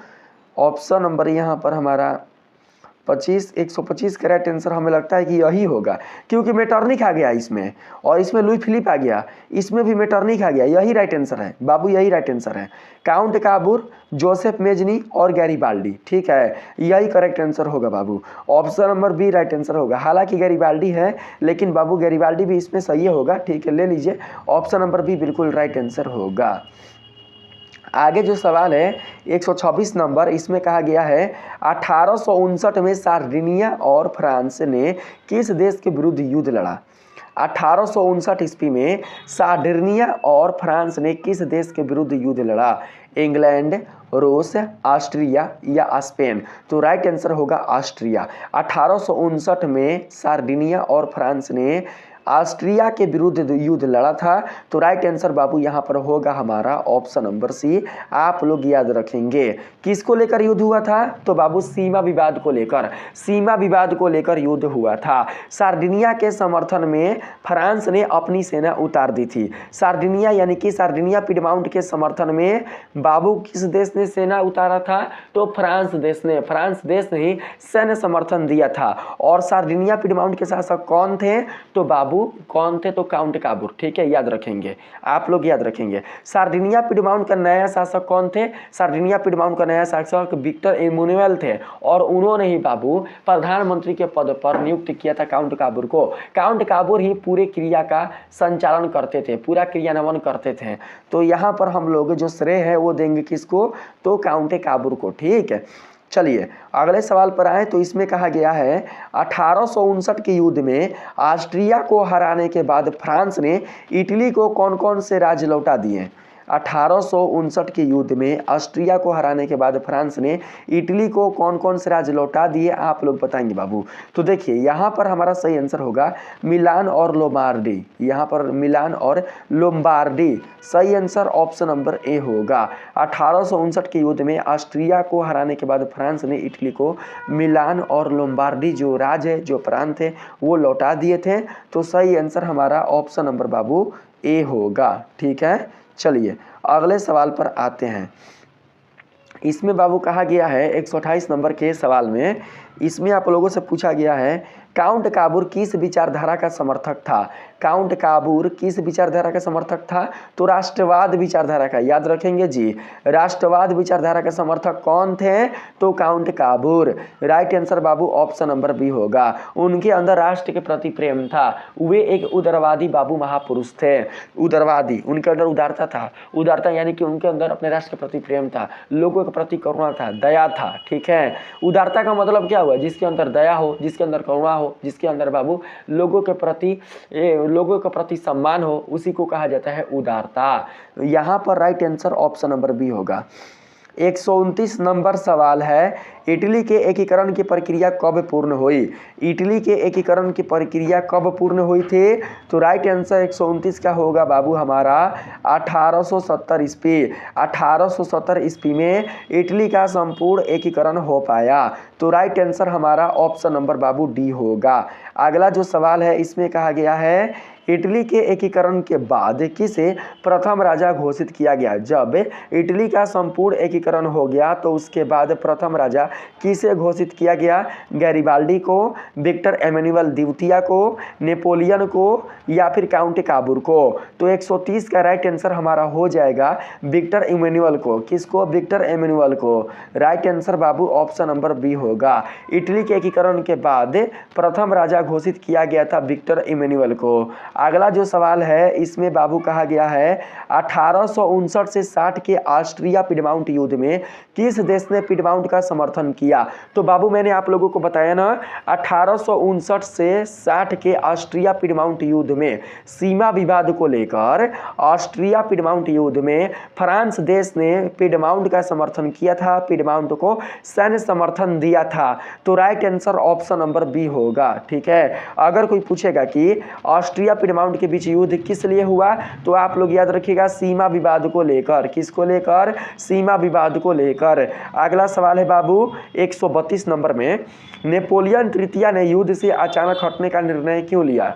ऑप्शन नंबर, यहाँ पर हमारा 125 का राइट आंसर हमें लगता है कि यही होगा, क्योंकि मेटरनिख आ गया इसमें और इसमें लुई फिलिप आ गया, इसमें भी मेटरनिख आ गया। यही राइट आंसर है बाबू, यही राइट आंसर है। काउंट काबूर, जोसेफ मेजनी और गैरीबाल्डी, ठीक है, यही करेक्ट आंसर होगा बाबू। Option number B right answer होगा। हालांकि गैरीबाल्डी है लेकिन बाबू गैरीबाल्डी भी इसमें सही होगा, ठीक है, ले लीजिए। ऑप्शन नंबर बी बिल्कुल राइट आंसर होगा। आगे जो सवाल है 126 नंबर, इसमें कहा गया है 1859 में सार्डिनिया और फ्रांस ने किस देश के विरुद्ध युद्ध लड़ा? 1859 ईस्वी में सार्डिनिया और फ्रांस ने किस देश के विरुद्ध युद्ध लड़ा? इंग्लैंड, रूस, ऑस्ट्रिया या स्पेन? तो राइट आंसर होगा ऑस्ट्रिया। 1859 में सार्डिनिया और फ्रांस ने ऑस्ट्रिया के विरुद्ध युद्ध लड़ा था। तो राइट आंसर बाबू यहाँ पर होगा हमारा ऑप्शन नंबर सी। आप लोग याद रखेंगे किसको लेकर युद्ध हुआ था? तो बाबू सीमा विवाद को लेकर, सीमा विवाद को लेकर युद्ध हुआ था। सार्डिनिया के समर्थन में फ्रांस ने अपनी सेना उतार दी थी। सार्डिनिया यानी कि सार्डिनिया पिडमाउंट के समर्थन में बाबू किस देश ने सेना उतारा था? तो फ्रांस देश ने, फ्रांस देश ने ही सैन्य समर्थन दिया था। और सार्डिनिया पिडमाउंट के शासक कौन थे? तो बाबू कौन थे? तो काउंट काबूर, ठीक है, याद रखेंगे, आप लोग याद रखेंगे। सार्डिनिया पिडमाउंट का नया शासक कौन थे? सार्डिनिया पिडमाउंट का नया शासक विक्टर एमुनुएल थे और उन्होंने ही बाबू प्रधानमंत्री के पद पर नियुक्त किया था काउंट काबूर को। काउंट काबूर ही पूरे क्रिया का संचालन करते थे, पूरा क्रियान्वयन करते थे। तो यहाँ पर हम लोग जो श्रेय है वो देंगे किसको? तो काउंट काबूर को, ठीक है। चलिए अगले सवाल पर आए तो इसमें कहा गया है 1859 के युद्ध में ऑस्ट्रिया को हराने के बाद फ्रांस ने इटली को कौन कौन से राज्य लौटा दिए? 1859 के युद्ध में ऑस्ट्रिया को हराने के बाद फ्रांस ने इटली को कौन कौन से राज्य लौटा दिए? आप लोग बताएंगे बाबू। तो देखिए यहाँ पर हमारा सही आंसर होगा मिलान और लोम्बार्डी। यहाँ पर मिलान और लोम्बार्डी सही आंसर ऑप्शन नंबर ए होगा। 1859 के युद्ध में ऑस्ट्रिया को हराने के बाद फ्रांस ने इटली को मिलान और लोम्बार्डी जो राज्य है, जो प्रांत है, वो लौटा दिए थे। तो सही आंसर हमारा ऑप्शन नंबर बाबू ए होगा, ठीक है। चलिए अगले सवाल पर आते हैं। इसमें बाबू कहा गया है 128 नंबर के सवाल में, इसमें आप लोगों से पूछा गया है काउंट काबूर किस विचारधारा का समर्थक था? काउंट काबूर किस विचारधारा का समर्थक था? तो राष्ट्रवाद विचारधारा का, याद रखेंगे जी, राष्ट्रवाद विचारधारा का समर्थक कौन थे? तो काउंट काबूर। राइट आंसर बाबू ऑप्शन नंबर बी होगा। उनके अंदर राष्ट्र के प्रति प्रेम था, वे एक उदारवादी बाबू महापुरुष थे। उदारवादी, उनके अंदर उदारता था। उदारता यानी कि उनके अंदर अपने राष्ट्र के प्रति प्रेम था, लोगों के प्रति करुणा था, दया था, ठीक है। उदारता का मतलब क्या हुआ? जिसके अंदर दया हो, जिसके अंदर करुणा हो, जिसके अंदर बाबू लोगों के प्रति सम्मान हो, उसी को कहा जाता है उदारता। यहाँ पर right answer option number B होगा। 129 नंबर सवाल है, इटली के एकीकरण की प्रक्रिया कब पूर्ण हुई? इटली के एकीकरण की प्रक्रिया कब पूर्ण हुई थी? तो राइट आंसर 129 का होगा बाबू हमारा 1870 ईस्वी। 1870 ईस्वी में इटली का संपूर्ण एकीकरण हो पाया। तो राइट आंसर हमारा ऑप्शन नंबर बाबू डी होगा। अगला जो सवाल है इसमें कहा गया है, इटली के एकीकरण के बाद किसे प्रथम राजा घोषित किया गया? जब इटली का संपूर्ण एकीकरण हो गया तो उसके बाद प्रथम राजा किसे घोषित किया गया? गैरिबाल्डी को, विक्टर एमेनुअल द्वितीय को, नेपोलियन को या फिर काउंट काबूर को? तो 130 का राइट आंसर हमारा हो जाएगा विक्टर एमेनुअल को। किसको? विक्टर एमेनुअल को। राइट आंसर बाबू ऑप्शन नंबर बी होगा। इटली के एकीकरण के बाद प्रथम राजा घोषित किया गया था विक्टर एमेनुअल को। अगला जो सवाल है इसमें बाबू कहा गया है, 1859 से 60 के ऑस्ट्रिया पिडमाउंट युद्ध में किस देश ने पिडमाउंट का समर्थन किया? तो बाबू मैंने आप लोगों को बताया ना, 1859 से 60 के ऑस्ट्रिया पिडमाउंट युद्ध में सीमा विवाद को लेकर ऑस्ट्रिया पिडमाउंट युद्ध में फ्रांस देश ने पिडमाउंट का समर्थन किया था, पिडमाउंट को सैन्य समर्थन दिया था। तो right answer option number B होगा। ठीक है, अगर कोई पूछेगा कि ऑस्ट्रिया पिडमाउंट के बीच युद्ध किस लिए हुआ, तो आप लोग याद रखिएगा सीमा विवाद को लेकर। किसको लेकर? सीमा विवाद को लेकर। अगला सवाल है बाबू 132 नंबर में, नेपोलियन तृतीय ने युद्ध से अचानक हटने का निर्णय क्यों लिया?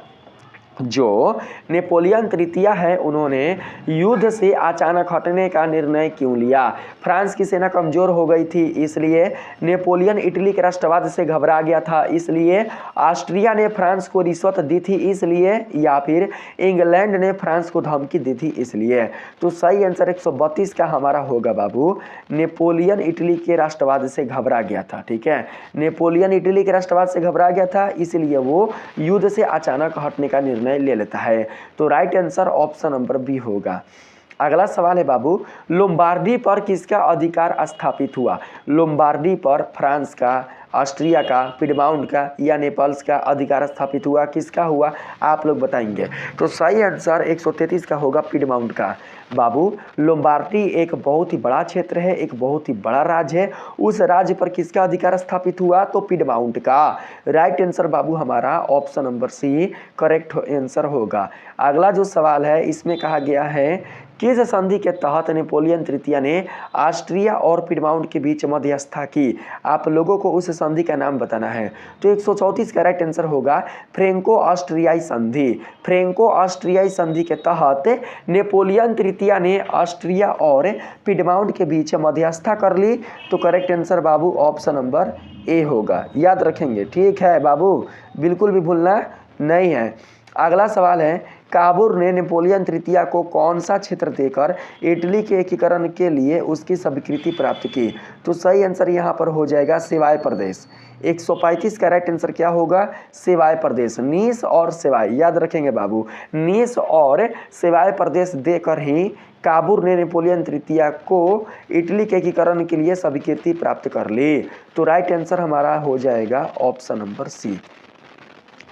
जो नेपोलियन तृतीय है उन्होंने युद्ध से अचानक हटने का निर्णय क्यों लिया? फ्रांस की सेना कमजोर हो गई थी इसलिए, नेपोलियन इटली के राष्ट्रवाद से घबरा गया था इसलिए, ऑस्ट्रिया ने फ्रांस को रिश्वत दी थी इसलिए, या फिर इंग्लैंड ने फ्रांस को धमकी दी थी इसलिए? तो सही आंसर 132 का हमारा होगा बाबू, नेपोलियन इटली के राष्ट्रवाद से घबरा गया था। ठीक है, नेपोलियन इटली के राष्ट्रवाद से घबरा गया था इसलिए वो युद्ध से अचानक हटने का निर्णय ले लेता है। तो right answer option number B होगा। अगला सवाल है बाबू, लोम्बार्डी पर किसका अधिकार स्थापित हुआ? लोम्बार्डी पर फ्रांस का, ऑस्ट्रिया का, पिडमाउंट का या नेपल्स का अधिकार स्थापित हुआ? किसका हुआ आप लोग बताएंगे। तो सही आंसर 133 का होगा पिडमाउंट का। बाबू लोम्बार्डी एक बहुत ही बड़ा क्षेत्र है, एक बहुत ही बड़ा राज्य है, उस राज्य पर किसका अधिकार स्थापित हुआ? तो पिडमाउंट का। राइट आंसर बाबू हमारा option number C correct answer होगा। अगला जो सवाल है इसमें कहा गया है, किस संधि के तहत नेपोलियन तृतीय ने ऑस्ट्रिया और पिडमाउंट के बीच मध्यस्थता की? आप लोगों को उस संधि का नाम बताना है। तो 134 का राइट आंसर होगा फ्रेंको ऑस्ट्रियाई संधि। फ्रेंको ऑस्ट्रियाई संधि के तहत नेपोलियन तृतीय ने ऑस्ट्रिया और पिडमाउंट के बीच मध्यस्थता कर ली। तो correct answer Babu option number A होगा, याद रखेंगे। ठीक है बाबू, बिल्कुल भी भूलना नहीं है। अगला सवाल है, काबूर ने नेपोलियन तृतीय को कौन सा क्षेत्र देकर इटली के एकीकरण के लिए उसकी स्वीकृति प्राप्त की? तो सही आंसर यहाँ पर हो जाएगा सेवाय प्रदेश। 135 का राइट आंसर क्या होगा? सेवाय प्रदेश। नीस और सेवाय याद रखेंगे बाबू, नीस और सेवाय प्रदेश देकर ही काबूर ने नेपोलियन तृतीय को इटली के एकीकरण के लिए स्वीकृति प्राप्त कर ली। तो राइट आंसर हमारा हो जाएगा ऑप्शन नंबर सी।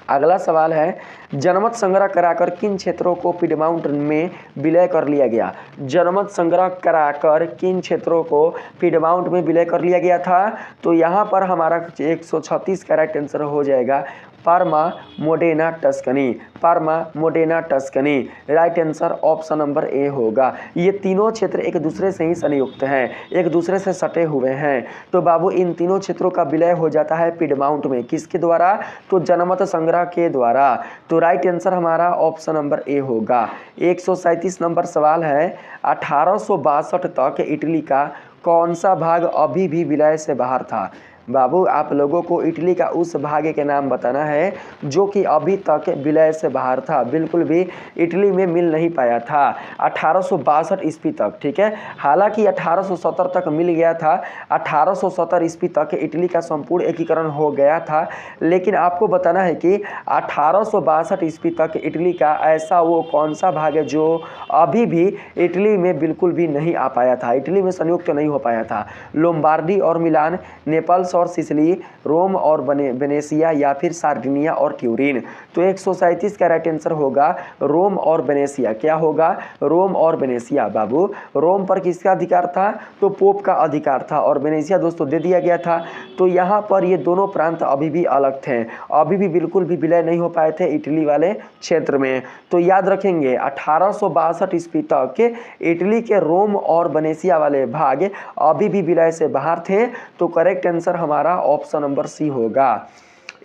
अगला सवाल है, जनमत संग्रह कराकर किन क्षेत्रों को पिडमाउंट में विलय कर लिया गया? जनमत संग्रह कराकर किन क्षेत्रों को पिडमाउंट में विलय कर लिया गया था? तो यहाँ पर हमारा 136 का राइट आंसर हो जाएगा Parma, Modena, Tuscany. Parma, Modena, Tuscany. Right answer option number A होगा। ये तीनों क्षेत्र एक दूसरे से ही संयुक्त हैं, एक दूसरे से सटे हुए हैं। तो बाबू इन तीनों क्षेत्रों का विलय हो जाता है पिडमाउंट में। किसके द्वारा? तो जनमत संग्रह के द्वारा। तो राइट आंसर हमारा ऑप्शन नंबर ए होगा। 137 नंबर सवाल है, 1862 तक इटली का कौन सा भाग अभी भी विलय से बाहर था? बाबू आप लोगों को इटली का उस भाग के नाम बताना है जो कि अभी तक विलय से बाहर था, बिल्कुल भी इटली में मिल नहीं पाया था 1862 ईस्वी तक। ठीक है, हालांकि 1870 तक मिल गया था, 1870 ईस्वी तक इटली का संपूर्ण एकीकरण हो गया था, लेकिन आपको बताना है कि 1862 ईस्वी तक इटली का ऐसा वो कौन सा भाग है जो अभी भी इटली में बिल्कुल भी नहीं आ पाया था, इटली में संयुक्त नहीं हो पाया था। लोम्बार्डी और मिलान, नेपल्स और सिसिली, रोम और वेनेसिया या फिर सार्डिनिया और ट्यूरिन। तो 137 का राइट आंसर होगा रोम और वेनेसिया। क्या होगा? रोम और वेनेसिया। बाबू रोम पर किसका अधिकार था? तो पोप का अधिकार था, और वेनेसिया दोस्तों दे दिया गया था। तो यहाँ पर ये दोनों प्रांत अभी भी अलग थे, अभी भी बिल्कुल भी विलय नहीं हो पाए थे इटली वाले क्षेत्र में। तो याद रखेंगे 1862 ईस्वी तक इटली के रोम और वेनेसिया वाले भाग अभी भी विलय से बाहर थे। तो करेक्ट आंसर हमारा ऑप्शन नंबर सी होगा।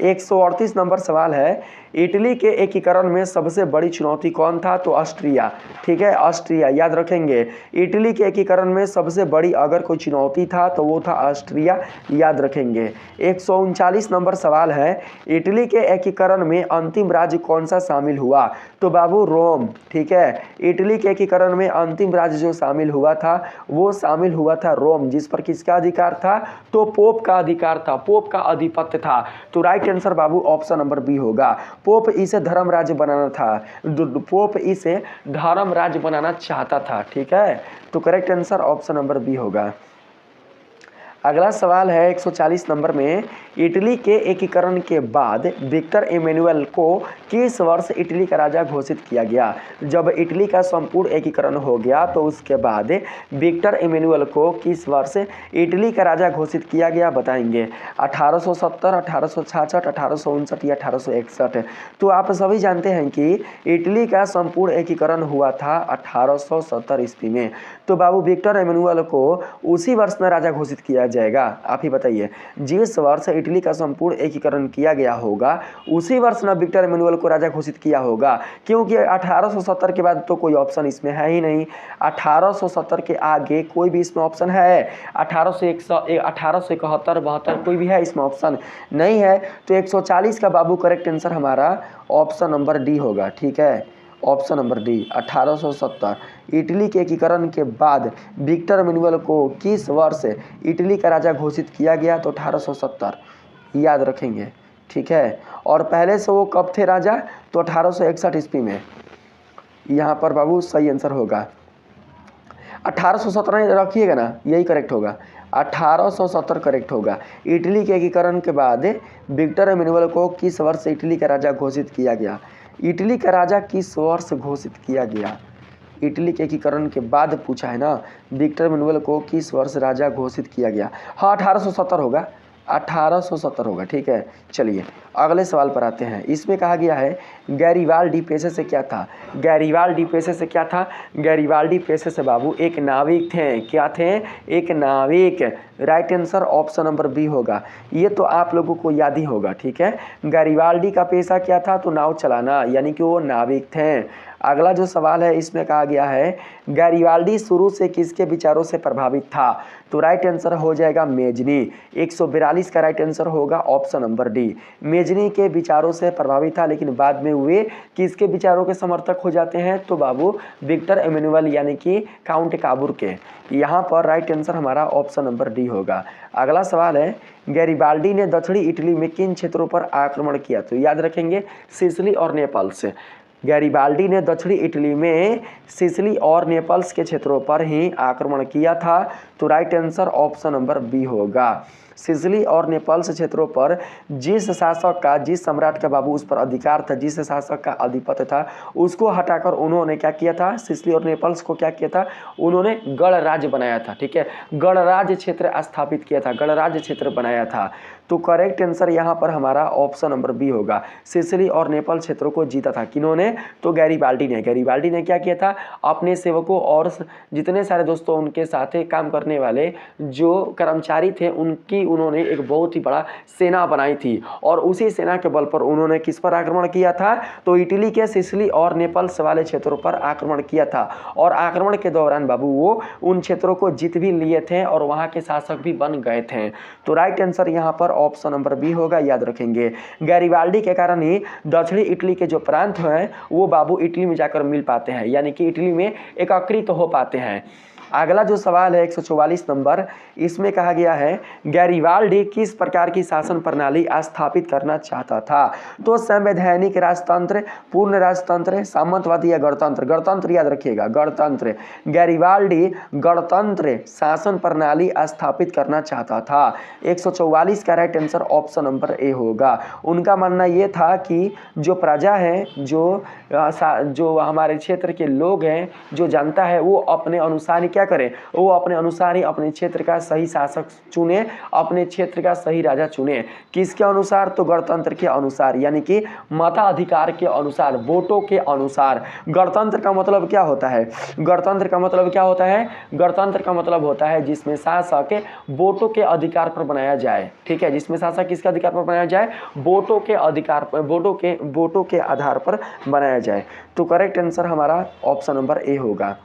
138 नंबर सवाल है, इटली के एकीकरण में सबसे बड़ी चुनौती कौन था? तो ऑस्ट्रिया। ठीक है, ऑस्ट्रिया याद रखेंगे। इटली के एकीकरण में सबसे बड़ी अगर कोई चुनौती था तो वो था ऑस्ट्रिया, याद रखेंगे। 139 नंबर सवाल है, इटली के एकीकरण में अंतिम राज्य कौन सा शामिल हुआ? तो बाबू रोम। ठीक है, इटली के एकीकरण में अंतिम राज्य जो शामिल हुआ था वो शामिल हुआ था रोम, जिस पर किसका अधिकार था? तो पोप का अधिकार था, पोप का आधिपत्य था। तो राइट आंसर बाबू ऑप्शन नंबर बी होगा। पोप इसे धर्म राज्य बनाना था, पोप इसे धर्म राज्य बनाना चाहता था। ठीक है, तो correct answer option number B होगा। अगला सवाल है 140 नंबर में, इटली के एकीकरण के बाद विक्टर इमैनुअल को किस वर्ष इटली का राजा घोषित किया गया? जब इटली का संपूर्ण एकीकरण हो गया तो उसके बाद विक्टर इमैनुअल को किस वर्ष इटली का राजा घोषित किया गया? बताएंगे 1870, 1866, 1859 या 1861। तो आप सभी जानते हैं कि इटली का संपूर्ण एकीकरण हुआ था 1870 ईस्वी में। तो बाबू विक्टर इमैनुअल को उसी वर्ष में राजा घोषित किया जाएगा। आप ही बताइए, जिस वर्ष इटली का संपूर्ण एकीकरण किया गया होगा उसी वर्ष ना विक्टर इमैनुअल को राजा घोषित किया होगा, क्योंकि 1870 के बाद तो कोई ऑप्शन इसमें है ही नहीं। 1870 के आगे कोई भी इसमें ऑप्शन है? 1871, 72 कोई भी है इसमें ऑप्शन? नहीं है। तो 140 का बाबू करेक्ट आंसर हमारा ऑप्शन नंबर डी होगा। ठीक है, ऑप्शन नंबर डी 1870। इटली के एकीकरण के बाद विक्टर इमैनुअल को किस वर्ष इटली का राजा घोषित किया गया? तो 1870, याद रखेंगे। ठीक है, और पहले से वो कब थे राजा? तो 1861 ईस्वी में। यहाँ पर बाबू सही आंसर होगा 1817 रखिएगा ना, यही करेक्ट होगा। 1870 करेक्ट होगा। इटली के एकीकरण के बाद विक्टर इमैनुअल को किस वर्ष इटली का राजा घोषित किया गया? इटली का राजा किस वर्ष घोषित किया गया? इटली के एकीकरण के बाद पूछा है ना, विक्टर इमैनुअल को किस वर्ष राजा घोषित किया गया? हाँ 1870 होगा, 1870 होगा। ठीक है, चलिए अगले सवाल पर आते हैं। इसमें कहा गया है गैरिबाल्डी पेशे से क्या था? गैरिबाल्डी पेशे से क्या था? गैरिबाल्डी पेशे से बाबू एक नाविक थे। क्या थे? एक नाविक। Right answer option number B होगा। ये तो आप लोगों को याद ही होगा। ठीक है, गैरिबाल्डी का पेशा क्या था? तो नाव चलाना, यानी कि वो नाविक थे। अगला जो सवाल है इसमें कहा गया है गैरिबाल्डी शुरू से किसके विचारों से प्रभावित था? तो राइट आंसर हो जाएगा मेजनी। 142 का राइट आंसर होगा ऑप्शन नंबर डी। मेजनी के विचारों से प्रभावित था, लेकिन बाद में वे किसके विचारों के समर्थक हो जाते हैं? तो बाबू विक्टर इमैनुअल यानी कि काउंट काबूर के। यहाँ पर राइट आंसर हमारा ऑप्शन नंबर डी होगा। अगला सवाल है गैरिबाल्डी ने दक्षिणी इटली में किन क्षेत्रों पर आक्रमण किया? तो याद रखेंगे सिसिली और नेपल्स। गैरिबाल्डी ने दक्षिणी इटली में सिसिली और नेपल्स के क्षेत्रों पर ही आक्रमण किया था। तो right answer option number B होगा। सिसिली और नेपल्स क्षेत्रों पर जिस शासक का, जिस सम्राट का बाबू उस पर अधिकार था, जिस शासक का आधिपत्य था, उसको हटाकर उन्होंने क्या किया था? सिसिली और नेपल्स को क्या किया था? उन्होंने गणराज्य बनाया था। ठीक है, गणराज्य क्षेत्र स्थापित किया था, गणराज्य क्षेत्र बनाया था। तो करेक्ट आंसर यहाँ पर हमारा ऑप्शन नंबर बी होगा। सिसिली और नेपल क्षेत्रों को जीता था किन्होंने? तो गैरिबाल्डी ने। गैरिबाल्डी ने क्या किया था? अपने सेवकों और जितने सारे दोस्तों उनके साथ काम करने वाले जो कर्मचारी थे उनकी उन्होंने एक बहुत ही बड़ा सेना बनाई थी, और उसी सेना के बल पर उन्होंने किस पर आक्रमण किया था? तो इटली के सिसिली और नेपल्स वाले क्षेत्रों पर आक्रमण किया था, और आक्रमण के दौरान बाबू वो उन क्षेत्रों को जीत भी लिए थे और वहाँ के शासक भी बन गए थे। तो राइट आंसर यहाँ पर ऑप्शन नंबर बी होगा, याद रखेंगे। गैरिबाल्डी के कारण ही दक्षिणी इटली के जो प्रांत हैं वो बाबू इटली में जाकर मिल पाते हैं, यानी कि इटली में एकत्रित हो पाते हैं। अगला जो सवाल है 144 नंबर, इसमें कहा गया है गैरिबाल्डी किस प्रकार की शासन प्रणाली स्थापित करना चाहता था? तो संवैधानिक राजतंत्र, पूर्ण राजतंत्र, सामंतवादी या गणतंत्र? गणतंत्र याद रखिएगा, गणतंत्र। गैरिबाल्डी गणतंत्र शासन प्रणाली स्थापित करना चाहता था। 144 का right answer option number A होगा। उनका मानना यह था कि जो प्रजा है, जो हमारे क्षेत्र के लोग हैं, जो जनता है, वो अपने अनुसार ही क्या करें, वो अपने अनुसार ही अपने क्षेत्र का सही शासक चुने, अपने क्षेत्र का सही राजा चुने। किसके अनुसार? तो गणतंत्र के अनुसार, यानी कि मताधिकार के अनुसार, वोटों के अनुसार। गणतंत्र का मतलब क्या होता है? गणतंत्र का मतलब क्या होता है? गणतंत्र का मतलब होता है जिसमें शासक वोटों के अधिकार पर बनाया जाए। ठीक है, जिसमें शासक किसके अधिकार पर बनाया जाए? वोटों के अधिकार पर, वोटों के आधार पर बनाया जाए। तो करेक्ट आंसर हमारा ऑप्शन नंबर ए होगा।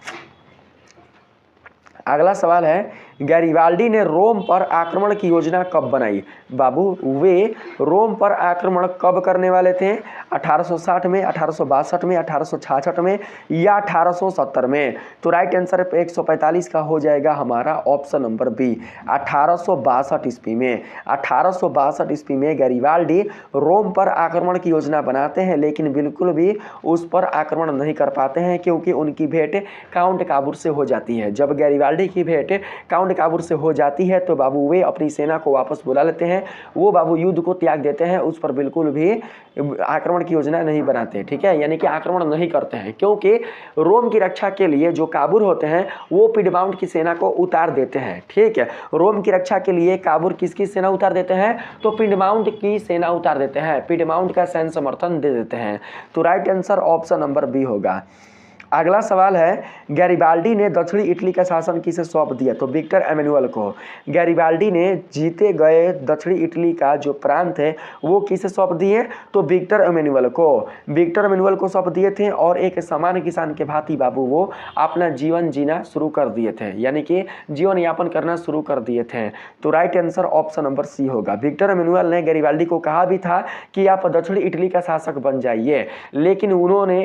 अगला सवाल है गैरिबाल्डी ने रोम पर आक्रमण की योजना कब बनाई? बाबू, वे रोम पर आक्रमण कब करने वाले थे? 1860 में, 1862 में, 1866 में या 1870 में? तो राइट आंसर 145 का हो जाएगा हमारा ऑप्शन नंबर बी, 1862 ईस्वी में। 1862 ईस्वी में गैरिबाल्डी रोम पर आक्रमण की योजना बनाते हैं, लेकिन बिल्कुल भी उस पर आक्रमण नहीं कर पाते हैं क्योंकि उनकी भेंट काउंट काबूर से हो जाती है। जब गैरिबाल्डी की भेंट काउंट काबूर से हो जाती है तो बाबू वे अपनी सेना को वापस बुला लेते हैं, वो बाबू युद्ध को त्याग देते हैं, उस पर बिल्कुल भी आक्रमण की योजना नहीं बनाते। ठीक है, यानी कि आक्रमण नहीं करते हैं, क्योंकि रोम की रक्षा के लिए जो काबूर होते हैं वो पिडमाउंट की सेना को उतार देते हैं। ठीक है, रोम की रक्षा के लिए काबूर किसकी सेना उतार देते हैं? तो पिडमाउंट की सेना उतार देते हैं, पिडमाउंट का सैन्य समर्थन दे देते हैं। तो right answer option number B होगा। अगला सवाल है गैरिबाल्डी ने दक्षिणी इटली का शासन किसे सौंप दिया? तो विक्टर एमेनुअल को। गैरिबाल्डी ने जीते गए दक्षिणी इटली का जो प्रांत है वो किसे सौंप दिए? तो विक्टर एमेनुअल को। विक्टर एमेनुअल को सौंप दिए थे और एक सामान्य किसान के भांति बाबू वो अपना जीवन जीना शुरू कर दिए थे, यानी कि जीवन यापन करना शुरू कर दिए थे। तो right answer option number C होगा। विक्टर एमेनुअल ने गैरिबाल्डी को कहा भी था कि आप दक्षिणी इटली का शासक बन जाइए, लेकिन उन्होंने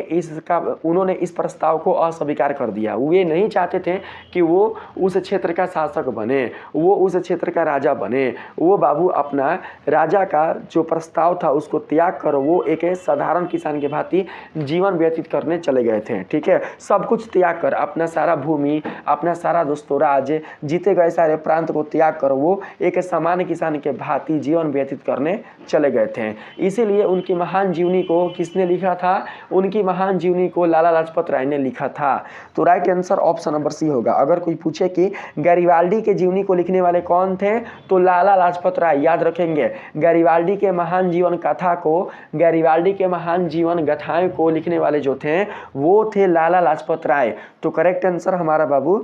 इस प्रस्ताव को अस्वीकार कर दिया। वे नहीं चाहते थे कि वो उस क्षेत्र का शासक बने, वो उस क्षेत्र का राजा बने। वो बाबू अपना राजा का जो प्रस्ताव था उसको त्याग कर वो एक साधारण किसान के भांति जीवन व्यतीत करने चले गए थे। ठीक है, सब कुछ त्याग कर, अपना सारा भूमि, अपना सारा दोस्तों राज, जीते गए सारे प्रांत को त्याग कर वो एक सामान्य किसान के भांति जीवन व्यतीत करने चले गए थे। इसीलिए उनकी महान जीवनी को किसने लिखा था? उनकी महान जीवनी को लाला लाजपत राय ने लिखा था। तो right answer option number C होगा। अगर कोई पूछे कि गैरिबाल्डी के जीवनी को लिखने वाले कौन थे, तो लाला लाजपत राय। याद रखेंगे, गैरिबाल्डी के महान जीवन कथा को, गैरिबाल्डी के महान जीवन गाथाएं को लिखने वाले जो थे वो थे लाला लाजपत राय। तो करेक्ट आंसर हमारा बाबू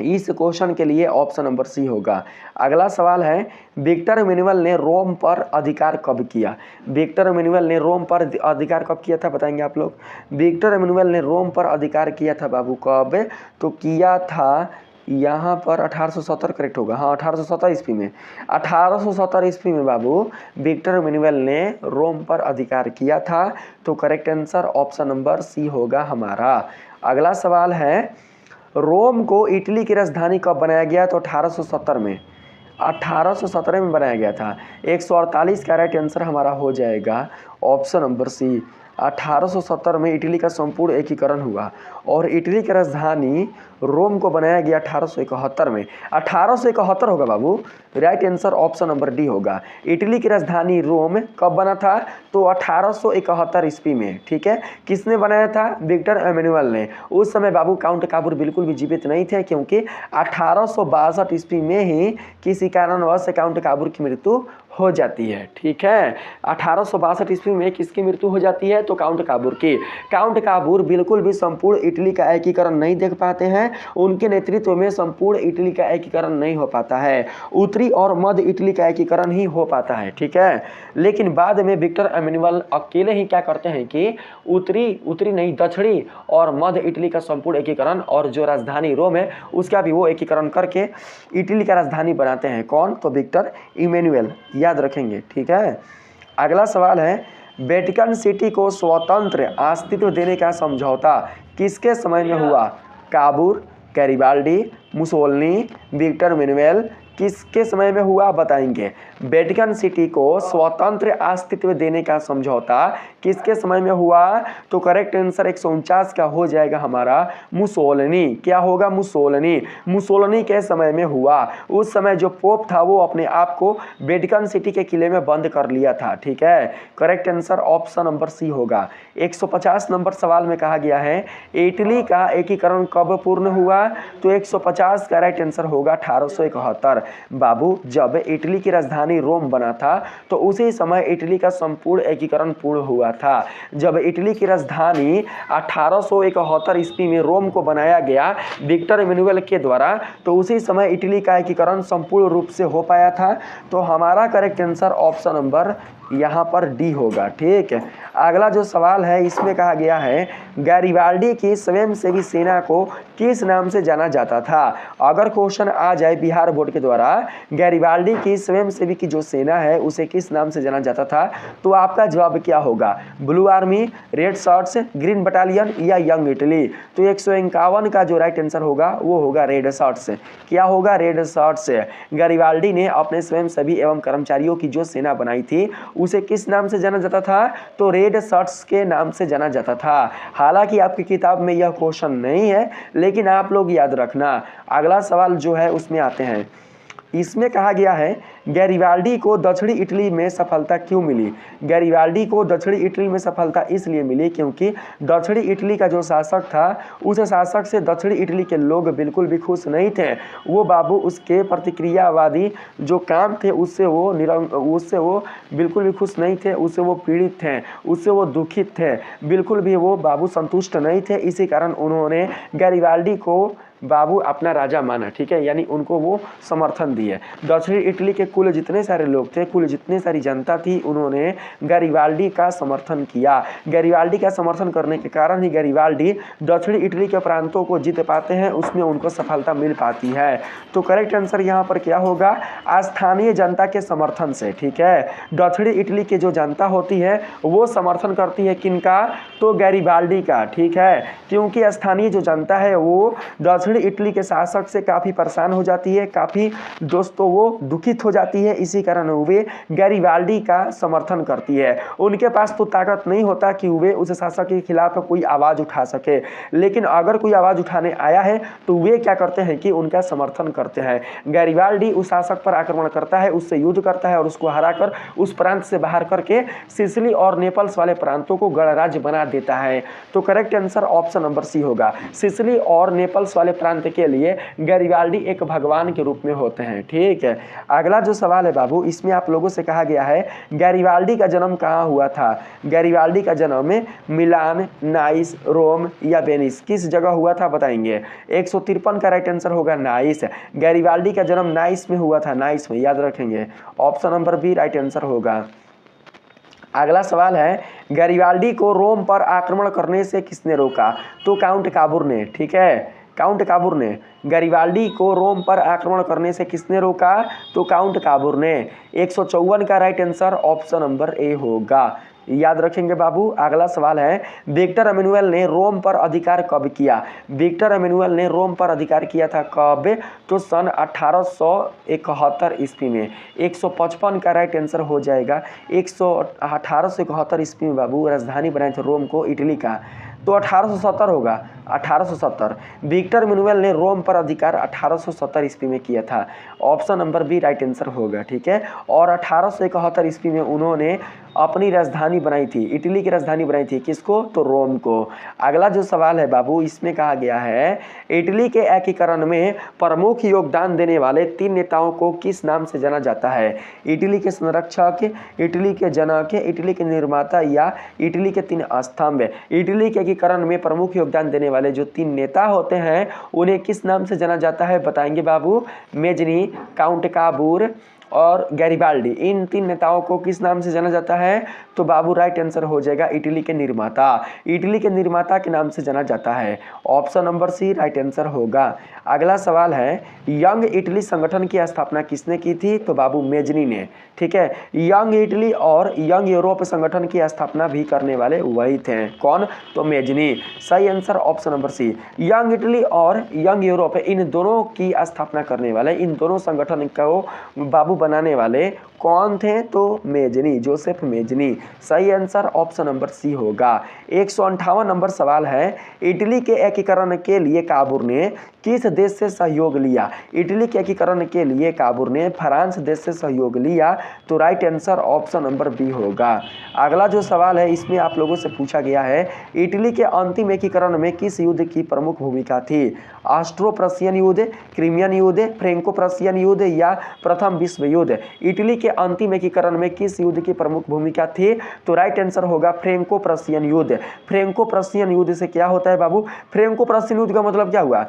इस क्वेश्चन के लिए ऑप्शन नंबर सी होगा। अगला सवाल है विक्टर एमेनुअल ने रोम पर अधिकार कब किया? विक्टर एमेनुअल ने रोम पर अधिकार कब किया था, बताएंगे आप लोग? विक्टर एमेनुअल ने रोम पर अधिकार किया था बाबू कब? तो किया था यहाँ पर 1870 करेक्ट होगा। हाँ, 1870 ईस्वी में। 1870 ईस्वी में बाबू विक्टर एमेनुअल ने रोम पर अधिकार किया था। तो correct answer option number C होगा हमारा। अगला सवाल है रोम को इटली की राजधानी कब बनाया गया? तो 1870 में। 1817 में बनाया गया था। 148 का राइट आंसर हमारा हो जाएगा ऑप्शन नंबर सी। 1870 में इटली का संपूर्ण एकीकरण हुआ और इटली की राजधानी रोम को बनाया गया 1871 में। 1871 होगा बाबू, right answer option number D होगा। इटली की राजधानी रोम कब बना था? तो 1871 ईस्वी में। ठीक है, किसने बनाया था? विक्टर एमेनुअल ने। उस समय बाबू काउंट काबूर बिल्कुल भी जीवित नहीं थे, क्योंकि 1862 ईस्वी में ही किसी कारणवश काउंट काबूर की मृत्यु हो जाती है। ठीक है, 1862 ईस्वी में किसकी मृत्यु हो जाती है? तो काउंट काबूर की। काउंट काबूर बिल्कुल भी संपूर्ण इटली का एकीकरण नहीं देख पाते हैं, उनके नेतृत्व में संपूर्ण इटली का एकीकरण नहीं हो पाता है, उत्तरी और मध्य इटली का एकीकरण ही हो पाता है। ठीक है, लेकिन बाद में विक्टर एमेनुअल अकेले ही क्या करते हैं कि उत्तरी नहीं, दक्षिणी और मध्य इटली का संपूर्ण एकीकरण और जो राजधानी रोम है उसका भी वो एकीकरण करके इटली का राजधानी बनाते हैं। कौन? तो विक्टर एमेनुअल, याद रखेंगे। ठीक है, अगला सवाल है वेटिकन सिटी को स्वतंत्र अस्तित्व देने का समझौता किसके समय में हुआ? Cavour, Garibaldi, Mussolini, Victor Emmanuel किसके समय में हुआ बताएंगे। वेटिकन सिटी को स्वतंत्र अस्तित्व देने का समझौता किसके समय में हुआ, तो करेक्ट आंसर 149 का हो जाएगा हमारा मुसोलिनी। क्या होगा, मुसोलिनी। मुसोलिनी के समय में हुआ। उस समय जो पोप था वो अपने आप को वेटिकन सिटी के किले में बंद कर लिया था। ठीक है, correct answer option number C होगा। 150 नंबर सवाल में कहा गया है इटली का एकीकरण कब पूर्ण हुआ, तो 150 का राइट आंसर होगा 1871। बाबू, जब इटली की राजधानी रोम बना था तो उसी समय इटली का संपूर्ण एकीकरण पूर्ण हुआ था। जब इटली की राजधानी 1871 ईस्वी में रोम को बनाया गया विक्टर मैनुएल के द्वारा, तो उसी समय इटली का एकीकरण संपूर्ण रूप से हो पाया था। तो हमारा करेक्ट आंसर ऑप्शन नंबर यहाँ पर डी होगा। ठीक है, अगला जो सवाल है इसमें कहा गया है गैरिबाल्डी की स्वयंसेवी सेना को किस नाम से जाना जाता था। अगर क्वेश्चन आ जाए बिहार बोर्ड के द्वारा गैरिबाल्डी की स्वयंसेवी की जो सेना है उसे किस नाम से जाना जाता था, तो आपका जवाब क्या होगा, blue army, red shirts, green battalion या यंग इटली। तो 151 का जो राइट आंसर होगा वो होगा रेड शर्ट्स। क्या होगा, रेड शर्ट्स। गैरिबाल्डी ने अपने स्वयंसेवी एवं कर्मचारियों की जो सेना बनाई थी उसे किस नाम से जाना जाता था, तो रेड शर्ट्स के नाम से जाना जाता था। हालांकि आपकी किताब में यह क्वेश्चन नहीं है लेकिन आप लोग याद रखना। अगला सवाल जो है उसमें आते हैं। इसमें कहा गया है गैरिबाल्डी को दक्षिणी इटली में सफलता क्यों मिली। गैरिबाल्डी को दक्षिणी इटली में सफलता इसलिए मिली क्योंकि दक्षिणी इटली का जो शासक था उस शासक से दक्षिणी इटली के लोग बिल्कुल भी खुश नहीं थे। वो बाबू उसके प्रतिक्रियावादी जो काम थे उससे वो बिल्कुल भी खुश नहीं थे, उससे वो पीड़ित थे, उससे वो दुखित थे, बिल्कुल भी वो बाबू संतुष्ट नहीं थे। इसी कारण उन्होंने गैरिबाल्डी को बाबू अपना राजा माना। ठीक है, यानी उनको वो समर्थन दिए। दक्षिणी इटली के कुल जितने सारे लोग थे, कुल जितनी सारी जनता थी, उन्होंने गैरिबाल्डी का समर्थन किया। गैरिबाल्डी का समर्थन करने के कारण ही गैरिबाल्डी दक्षिणी इटली के प्रांतों को जीत पाते हैं, उसमें उनको सफलता मिल पाती है। तो करेक्ट आंसर यहाँ पर क्या होगा, स्थानीय जनता के समर्थन से। ठीक है, दक्षिणी इटली की जो जनता होती है वो समर्थन करती है किनका, तो गैरिबाल्डी का। ठीक है, क्योंकि स्थानीय जो जनता है वो दक्षिणी इटली के शासक से काफ़ी परेशान हो जाती है, काफ़ी दोस्तों वो दुखित हो जाती है। इसी कारण वे गैरिबाल्डी का समर्थन करती है। उनके पास तो ताकत नहीं होता कि वे उस शासक के खिलाफ कोई आवाज़ उठा सके, लेकिन अगर कोई आवाज़ उठाने आया है तो वे क्या करते हैं कि उनका समर्थन करते हैं। गैरिबाल्डी उस शासक पर आक्रमण करता है, उससे युद्ध करता है और उसको हराकर उस प्रांत से बाहर करके सिसिली और नेपल्स वाले प्रांतों को गणराज्य बना देता है। तो correct answer option number C होगा। सिसिली और नेपल्स वाले प्रांत के लिए गैरिबाल्डी एक भगवान के रूप में होते हैं। ठीक है, अगला जो सवाल है बाबू इसमें आप लोगों से कहा गया है गैरिबाल्डी का जन्म कहाँ हुआ था। गैरिबाल्डी का जन्म मिलान, नाइस, रोम या वेनिस किस जगह हुआ था बताएंगे। 153 का राइट आंसर होगा नाइस। गैरिबाल्डी का जन्म नाइस में हुआ था, नाइस में, याद रखेंगे। Option number B right answer होगा। अगला सवाल है गैरिबाल्डी को रोम पर आक्रमण करने से किसने रोका, तो काउंट काबूर ने। ठीक है, काउंट काबूर ने। गैरिबाल्डी को रोम पर आक्रमण करने से किसने रोका, तो काउंट काबूर ने। 154 का right answer option number A होगा, याद रखेंगे बाबू। अगला सवाल है विक्टर एमेनुएल ने रोम पर अधिकार कब किया। विक्टर एमेनुएल ने रोम पर अधिकार किया था कब, तो सन 1871 ईस्वी में। 155 का राइट आंसर हो जाएगा। 1871 ईस्वी में बाबू राजधानी बनाई थी रोम को इटली का, तो 1870 होगा। 1870 विक्टर एमेनुएल ने रोम पर अधिकार 1870 ईस्वी में किया था। Option number B right answer होगा। ठीक है, और 1871 ईस्वी में उन्होंने अपनी राजधानी बनाई थी, इटली की राजधानी बनाई थी, किसको, तो रोम को। अगला जो सवाल है बाबू इसमें कहा गया है इटली के एकीकरण में प्रमुख योगदान देने वाले 3 नेताओं को किस नाम से जाना जाता है। इटली के संरक्षक, इटली के जनक, इटली के निर्माता या इटली के 3 स्तंभ। इटली के एकीकरण में प्रमुख योगदान देने वाले जो 3 नेता होते हैं उन्हें किस नाम से जाना जाता है बताएंगे बाबू। मेजनी, काउंट काबूर और गैरिबाल्डी, इन 3 नेताओं को किस नाम से जाना जाता है? तो बाबू राइट आंसर हो जाएगा इटली के निर्माता। इटली के निर्माता के नाम से जाना जाता है। Option number C right answer होगा। अगला सवाल है, यंग इटली संगठन की स्थापना किसने की थी? तो बाबू मेजनी ने। ठीक है, यंग इटली और यंग यूरोप संगठन की स्थापना भी करने वाले वही थे। कौन? तो मेजनी। सही answer option number C. Young Italy और यंग यूरोप, इन दोनों की स्थापना करने वाले, इन दोनों संगठन को बाबू बनाने वाले कौन थे? तो मेजनी, जोसेफ मेजनी। सही आंसर ऑप्शन नंबर सी होगा। 158 नंबर सवाल है, इटली के एकीकरण के लिए काबूर ने किस देश से सहयोग लिया? इटली के एकीकरण के लिए काबूर ने फ्रांस देश से सहयोग लिया। तो right answer option number B होगा। अगला जो सवाल है इसमें आप लोगों से पूछा गया है, इटली के अंतिम एकीकरण में किस युद्ध की प्रमुख भूमिका थी? ऑस्ट्रो प्रशियन युद्ध, क्रीमियन युद्ध, फ्रेंको प्रशियन युद्ध या प्रथम विश्व युद्ध? इटली के अंतिम एकीकरण में किस युद्ध की प्रमुख भूमिका थी? तो राइट आंसर होगा फ्रेंको प्रशियन युद्ध। फ्रेंको प्रशियन युद्ध से क्या होता है बाबू? फ्रेंको प्रशियन युद्ध का मतलब क्या हुआ?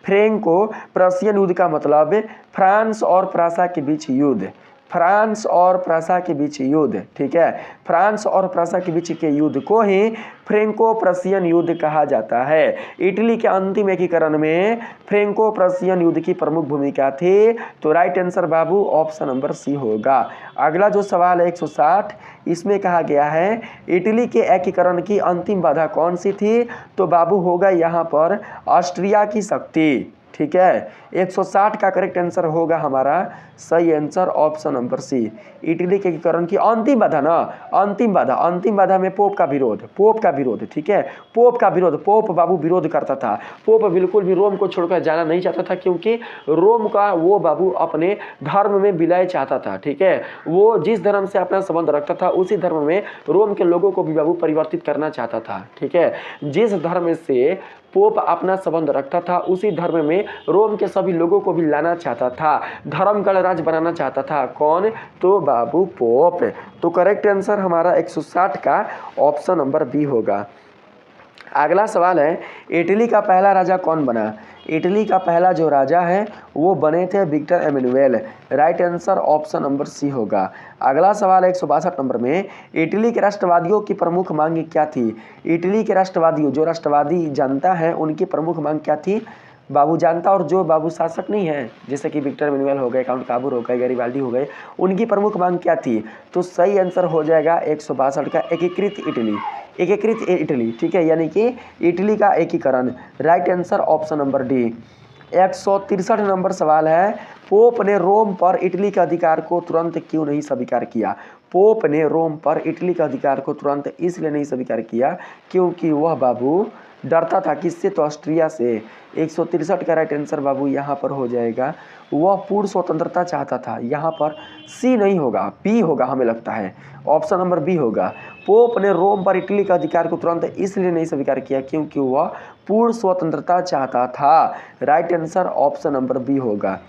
फ्रेंको प्रशियन युद्ध का मतलब फ्रांस और प्रासा के बीच युद्ध, फ्रांस और प्रासा के बीच युद्ध। ठीक है, फ्रांस और प्रासा के बीच के युद्ध को ही फ्रेंको प्रशियन युद्ध कहा जाता है। इटली के अंतिम एकीकरण में फ्रेंको प्रशियन युद्ध की प्रमुख भूमिका थी। तो राइट आंसर बाबू ऑप्शन नंबर सी होगा। अगला जो सवाल है 160, इसमें कहा गया है, इटली के एकीकरण की अंतिम बाधा कौन सी थी? तो बाबू होगा यहाँ पर ऑस्ट्रिया की शक्ति। ठीक है, 160 का करेक्ट आंसर होगा हमारा सही answer option number C. Italy के एकीकरण की अंतिम बाधा ना, अंतिम बाधा में पोप का विरोध। ठीक है, पोप का विरोध, पोप बाबू विरोध करता था। पोप बिल्कुल भी रोम को छोड़कर जाना नहीं चाहता था, क्योंकि रोम का वो बाबू अपने धर्म में विलय चाहता था। ठीक है, वो जिस धर्म से अपना संबंध रखता था उसी धर्म में रोम के लोगों को भी बाबू परिवर्तित करना चाहता था। ठीक है, जिस धर्म से पोप अपना संबंध रखता था उसी धर्म में रोम के सभी लोगों को भी लाना चाहता था, धर्म गणराज्य बनाना चाहता था। कौन? तो बाबू पोप। तो करेक्ट आंसर हमारा 160 का ऑप्शन नंबर बी होगा। अगला सवाल है, इटली का पहला राजा कौन बना? इटली का पहला जो राजा है वो बने थे Victor Emmanuel. Right answer option number C होगा। अगला सवाल है 162 नंबर में, इटली के राष्ट्रवादियों की प्रमुख मांग क्या थी? इटली के राष्ट्रवादियों, जो राष्ट्रवादी जनता है, उनकी प्रमुख मांग क्या थी? बाबू जानता और जो बाबू शासक नहीं है, जैसे कि विक्टर एमेनुएल हो गए, काउंट काबूर हो गए, गैरिबाल्डी हो गए, उनकी प्रमुख मांग क्या थी? तो सही आंसर हो जाएगा 162 का एकीकृत इटली। एकीकृत इटली, ठीक है, यानी कि इटली का एकीकरण। Right answer option number D. 163 number सवाल है, पोप ने रोम पर इटली के अधिकार को तुरंत क्यों नहीं स्वीकार किया? पोप ने रोम पर इटली के अधिकार को तुरंत इसलिए नहीं स्वीकार किया क्योंकि वह बाबू डरता था। किससे? तो ऑस्ट्रिया से। 163 का राइट आंसर बाबू यहाँ पर हो जाएगा, वह पूर्ण स्वतंत्रता चाहता था। यहाँ पर सी नहीं होगा, बी होगा, हमें लगता है ऑप्शन नंबर बी होगा। पोप ने रोम पर इटली का अधिकार को तुरंत इसलिए नहीं स्वीकार किया क्योंकि वह पूर्ण स्वतंत्रता चाहता था। Right answer option number B होगा।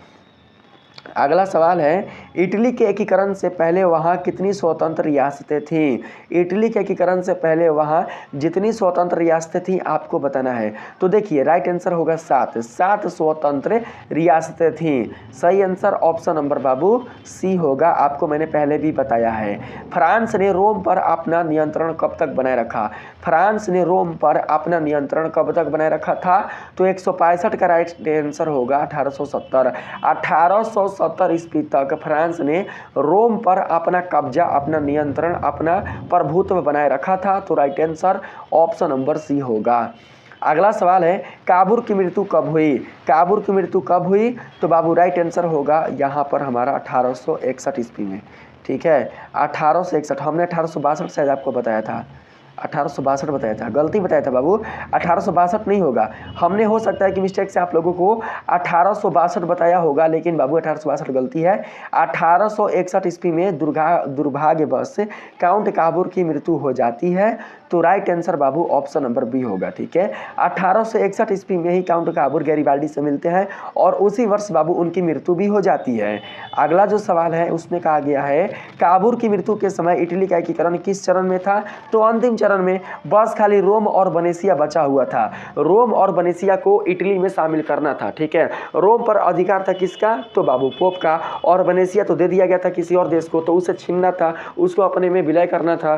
अगला सवाल है, इटली के एकीकरण से पहले वहाँ कितनी स्वतंत्र रियासतें थीं? इटली के एकीकरण से पहले वहाँ जितनी स्वतंत्र रियासतें थीं आपको बताना है। तो देखिए राइट आंसर होगा 7 स्वतंत्र रियासतें थीं। सही आंसर ऑप्शन नंबर बाबू सी होगा, आपको मैंने पहले भी बताया है। फ्रांस ने रोम पर अपना नियंत्रण कब तक बनाए रखा? फ्रांस ने रोम पर अपना नियंत्रण कब तक बनाए रखा था? तो 165 का राइट आंसर होगा 1870। 1870 ईस्वी तक फ्रांस ने रोम पर अपना कब्जा, अपना नियंत्रण, अपना प्रभुत्व बनाए रखा था। तो right answer option number C होगा। अगला सवाल है, काबूर की मृत्यु कब हुई? काबूर की मृत्यु कब हुई? तो बाबू राइट आंसर होगा यहाँ पर हमारा 1861 ईस्वी में। ठीक है, 1861। हमने 1862 शायद आपको बताया था, 1862 बताया था, गलती बताया था बाबू, 1862 नहीं होगा। हमने हो सकता है कि मिस्टेक से आप लोगों को 1862 बताया होगा, लेकिन बाबू 1862 गलती है। 1861 ईस्वी में दुर्भाग्यवश काउंट काबूर की मृत्यु हो जाती है। तो राइट आंसर बाबू ऑप्शन नंबर बी होगा। ठीक है, 1861 ईस्वी में ही काउंट काबूर गैरिबाल्डी से मिलते हैं और उसी वर्ष बाबू उनकी मृत्यु भी हो जाती है। अगला जो सवाल है उसमें कहा गया है काबूर की मृत्यु के समय इटली का एकीकरण किस चरण में था? तो अंतिम चरण में। बस खाली रोम और वेनेशिया बचा हुआ था। रोम और वेनेशिया को इटली में शामिल करना था। ठीक है, रोम पर अधिकार था किसका? तो बाबू पोप का, और वेनेशिया तो दे दिया गया था किसी और देश को, तो उसे छीनना था, उसको अपने में विलय करना था।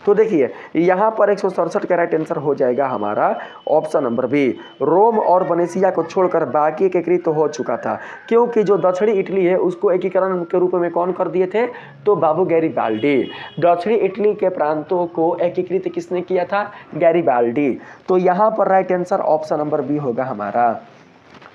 तो देखिए यहाँ पर 167 का राइट आंसर हो जाएगा हमारा ऑप्शन नंबर बी। रोम और वेनेशिया को छोड़कर बाकी एकीकृत तो हो चुका था, क्योंकि जो दक्षिणी इटली है उसको एकीकरण के रूप में कौन कर दिए थे? तो बाबू गैरिबाल्डी। दक्षिणी इटली के प्रांतों को एकीकृत किसने किया था? गैरिबाल्डी। तो यहाँ पर right answer option number B होगा हमारा।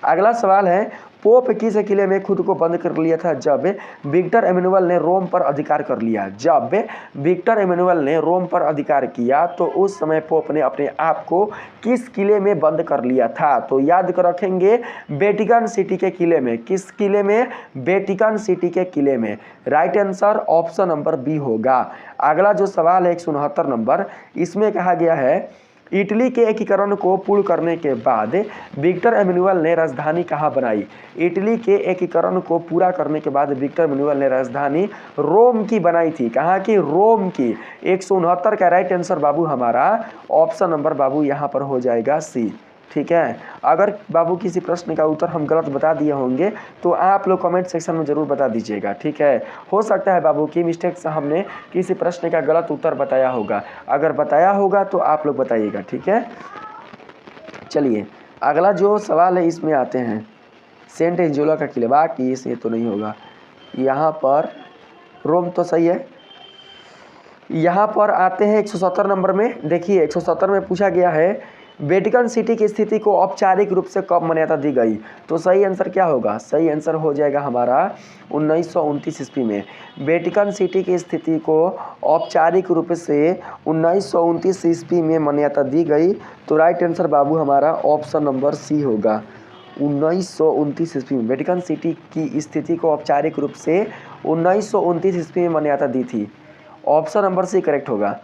अगला सवाल है पोप किस किले में खुद को बंद कर लिया था जब विक्टर एमेनुअल ने रोम पर अधिकार कर लिया? जब विक्टर एमेनुअल ने रोम पर अधिकार किया तो उस समय पोप ने अपने आप को किस किले में बंद कर लिया था? तो याद कर रखेंगे वेटिकन सिटी के किले में। किस किले में? वेटिकन सिटी के किले में। Right answer option number B होगा। अगला जो सवाल है 169 नंबर, इसमें कहा गया है इटली के एकीकरण को पूर्ण करने के बाद विक्टर एमेनुअल ने राजधानी कहाँ बनाई? इटली के एकीकरण को पूरा करने के बाद विक्टर एमेनुअल ने राजधानी रोम की बनाई थी। कहाँ की? रोम की। 169 का राइट आंसर बाबू हमारा ऑप्शन नंबर बाबू यहाँ पर हो जाएगा सी। ठीक है, अगर बाबू किसी प्रश्न का उत्तर हम गलत बता दिए होंगे तो आप लोग कमेंट सेक्शन में ज़रूर बता दीजिएगा। ठीक है, हो सकता है बाबू की मिस्टेक से हमने किसी प्रश्न का गलत उत्तर बताया होगा, अगर बताया होगा तो आप लोग बताइएगा। ठीक है, चलिए अगला जो सवाल है इसमें आते हैं सेंट एंजेलो का किले। बाकी ये तो नहीं होगा, यहाँ पर रोम तो सही है। यहाँ पर आते हैं 170 नंबर में। देखिए 170 में पूछा गया है वेटिकन सिटी की स्थिति को औपचारिक रूप से कब मान्यता दी गई? तो सही आंसर क्या होगा? सही आंसर हो जाएगा हमारा 1929 ईस्वी में। वेटिकन सिटी की स्थिति को औपचारिक रूप से 1929 ईस्वी में मान्यता दी गई। तो राइट आंसर बाबू हमारा ऑप्शन नंबर सी होगा। 1929 ईस्वी में वेटिकन सिटी की स्थिति को औपचारिक रूप से 1929 ईस्वी में मान्यता दी थी। ऑप्शन नंबर सी करेक्ट होगा।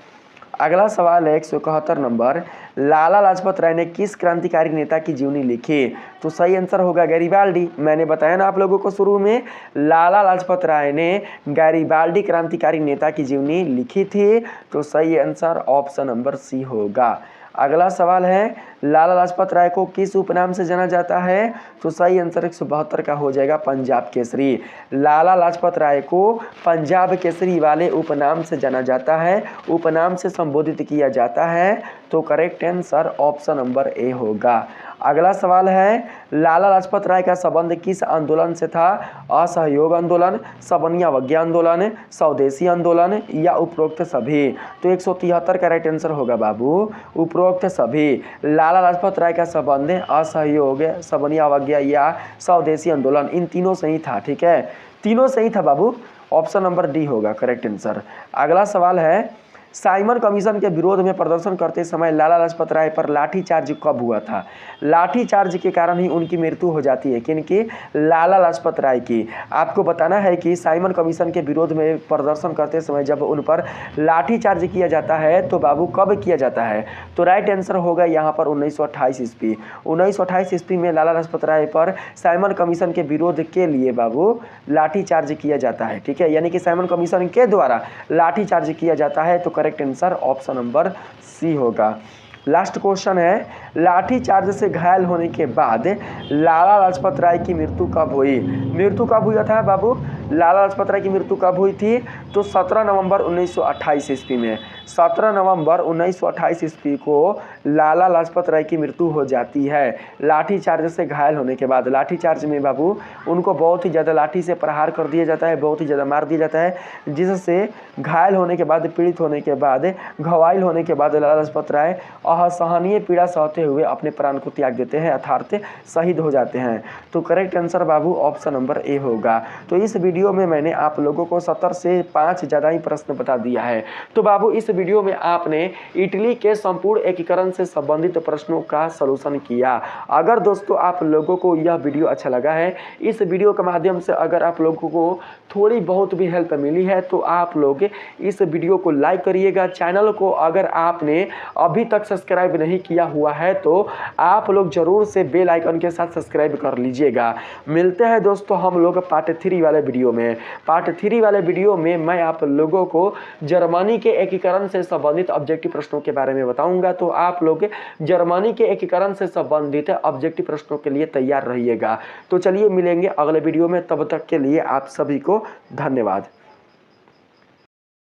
अगला सवाल है 171 नंबर, लाला लाजपत राय ने किस क्रांतिकारी नेता की जीवनी लिखी? तो सही आंसर होगा गैरिबाल्डी। मैंने बताया ना आप लोगों को शुरू में, लाला लाजपत राय ने गैरिबाल्डी क्रांतिकारी नेता की जीवनी लिखी थी। तो सही आंसर ऑप्शन नंबर सी होगा। अगला सवाल है लाला लाजपत राय को किस उपनाम से जाना जाता है? तो सही आंसर 172 का हो जाएगा पंजाब केसरी। लाला लाजपत राय को पंजाब केसरी वाले उपनाम से जाना जाता है, उपनाम से संबोधित किया जाता है। तो correct answer option number A होगा। अगला सवाल है लाला लाजपत राय का संबंध किस आंदोलन से था? असहयोग आंदोलन, सबनिया अवज्ञा आंदोलन, स्वदेशी आंदोलन या उपरोक्त सभी? तो 173 का राइट आंसर होगा बाबू उपरोक्त सभी। लाला लाजपत राय का संबंध असहयोग, सबनिया अवज्ञा या स्वदेशी आंदोलन, इन तीनों से ही था। ठीक है, तीनों से ही था बाबू। ऑप्शन नंबर डी होगा करेक्ट आंसर। अगला सवाल है साइमन कमीशन के विरोध में प्रदर्शन करते समय लाला लाजपत राय पर लाठीचार्ज कब हुआ था? लाठीचार्ज के कारण ही उनकी मृत्यु हो जाती है। किनकी? लाला लाजपत राय की। आपको बताना है कि साइमन कमीशन के विरोध में प्रदर्शन करते समय जब उन पर लाठीचार्ज किया जाता है तो बाबू कब किया जाता है? तो राइट आंसर होगा यहाँ पर 1928 ईस्वी। 1928 ईस्वी में लाला लाजपत राय पर साइमन कमीशन के विरोध के लिए बाबू लाठीचार्ज किया जाता है। ठीक है, यानी कि साइमन कमीशन के द्वारा लाठीचार्ज किया जाता है। तो correct answer option number C होगा। लास्ट क्वेश्चन है लाठीचार्ज से घायल होने के बाद लाला लाजपत राय की मृत्यु कब हुई? मृत्यु कब हुआ था बाबू? लाला लाजपत राय की मृत्यु कब हुई थी? तो 17 नवंबर 1928 ईस्वी में। 17 नवंबर 1928 ईस्वी को लाला लाजपत राय की मृत्यु हो जाती है लाठीचार्ज से घायल होने के बाद। लाठीचार्ज में बाबू उनको बहुत ही ज़्यादा लाठी से प्रहार कर दिया जाता है, बहुत ही ज़्यादा मार दिया जाता है, जिससे घायल होने के बाद, पीड़ित होने के बाद, घवायल होने के बाद लाला लाजपत राय असहनीय पीड़ा सहते हुए अपने प्राण को त्याग देते हैं अर्थात शहीद हो जाते हैं। तो correct answer Babu option number A होगा। तो इस वीडियो में मैंने आप लोगों को 70 से 5 ज़्यादा ही प्रश्न बता दिया है। तो बाबू इस वीडियो में आपने इटली के संपूर्ण एकीकरण से संबंधित प्रश्नों का सलूशन किया। अगर दोस्तों आप लोगों को यह वीडियो अच्छा लगा है, इस वीडियो के माध्यम से अगर आप लोगों को थोड़ी बहुत भी हेल्प मिली है तो आप लोग इस वीडियो को लाइक करिएगा। चैनल को अगर आपने अभी तक सब्सक्राइब नहीं किया हुआ है तो आप लोग जरूर से बेल आइकन के साथ सब्सक्राइब कर लीजिएगा। मिलते हैं दोस्तों हम लोग पार्ट 3 वाले वीडियो में। पार्ट 3 वाले वीडियो में मैं आप लोगों को जर्मनी के एकीकरण से संबंधित ऑब्जेक्टिव प्रश्नों के बारे में बताऊंगा। तो आप लोग जर्मनी के एकीकरण से संबंधित ऑब्जेक्टिव प्रश्नों के लिए तैयार रहिएगा। तो चलिए मिलेंगे अगले वीडियो में, तब तक के लिए आप सभी को धन्यवाद।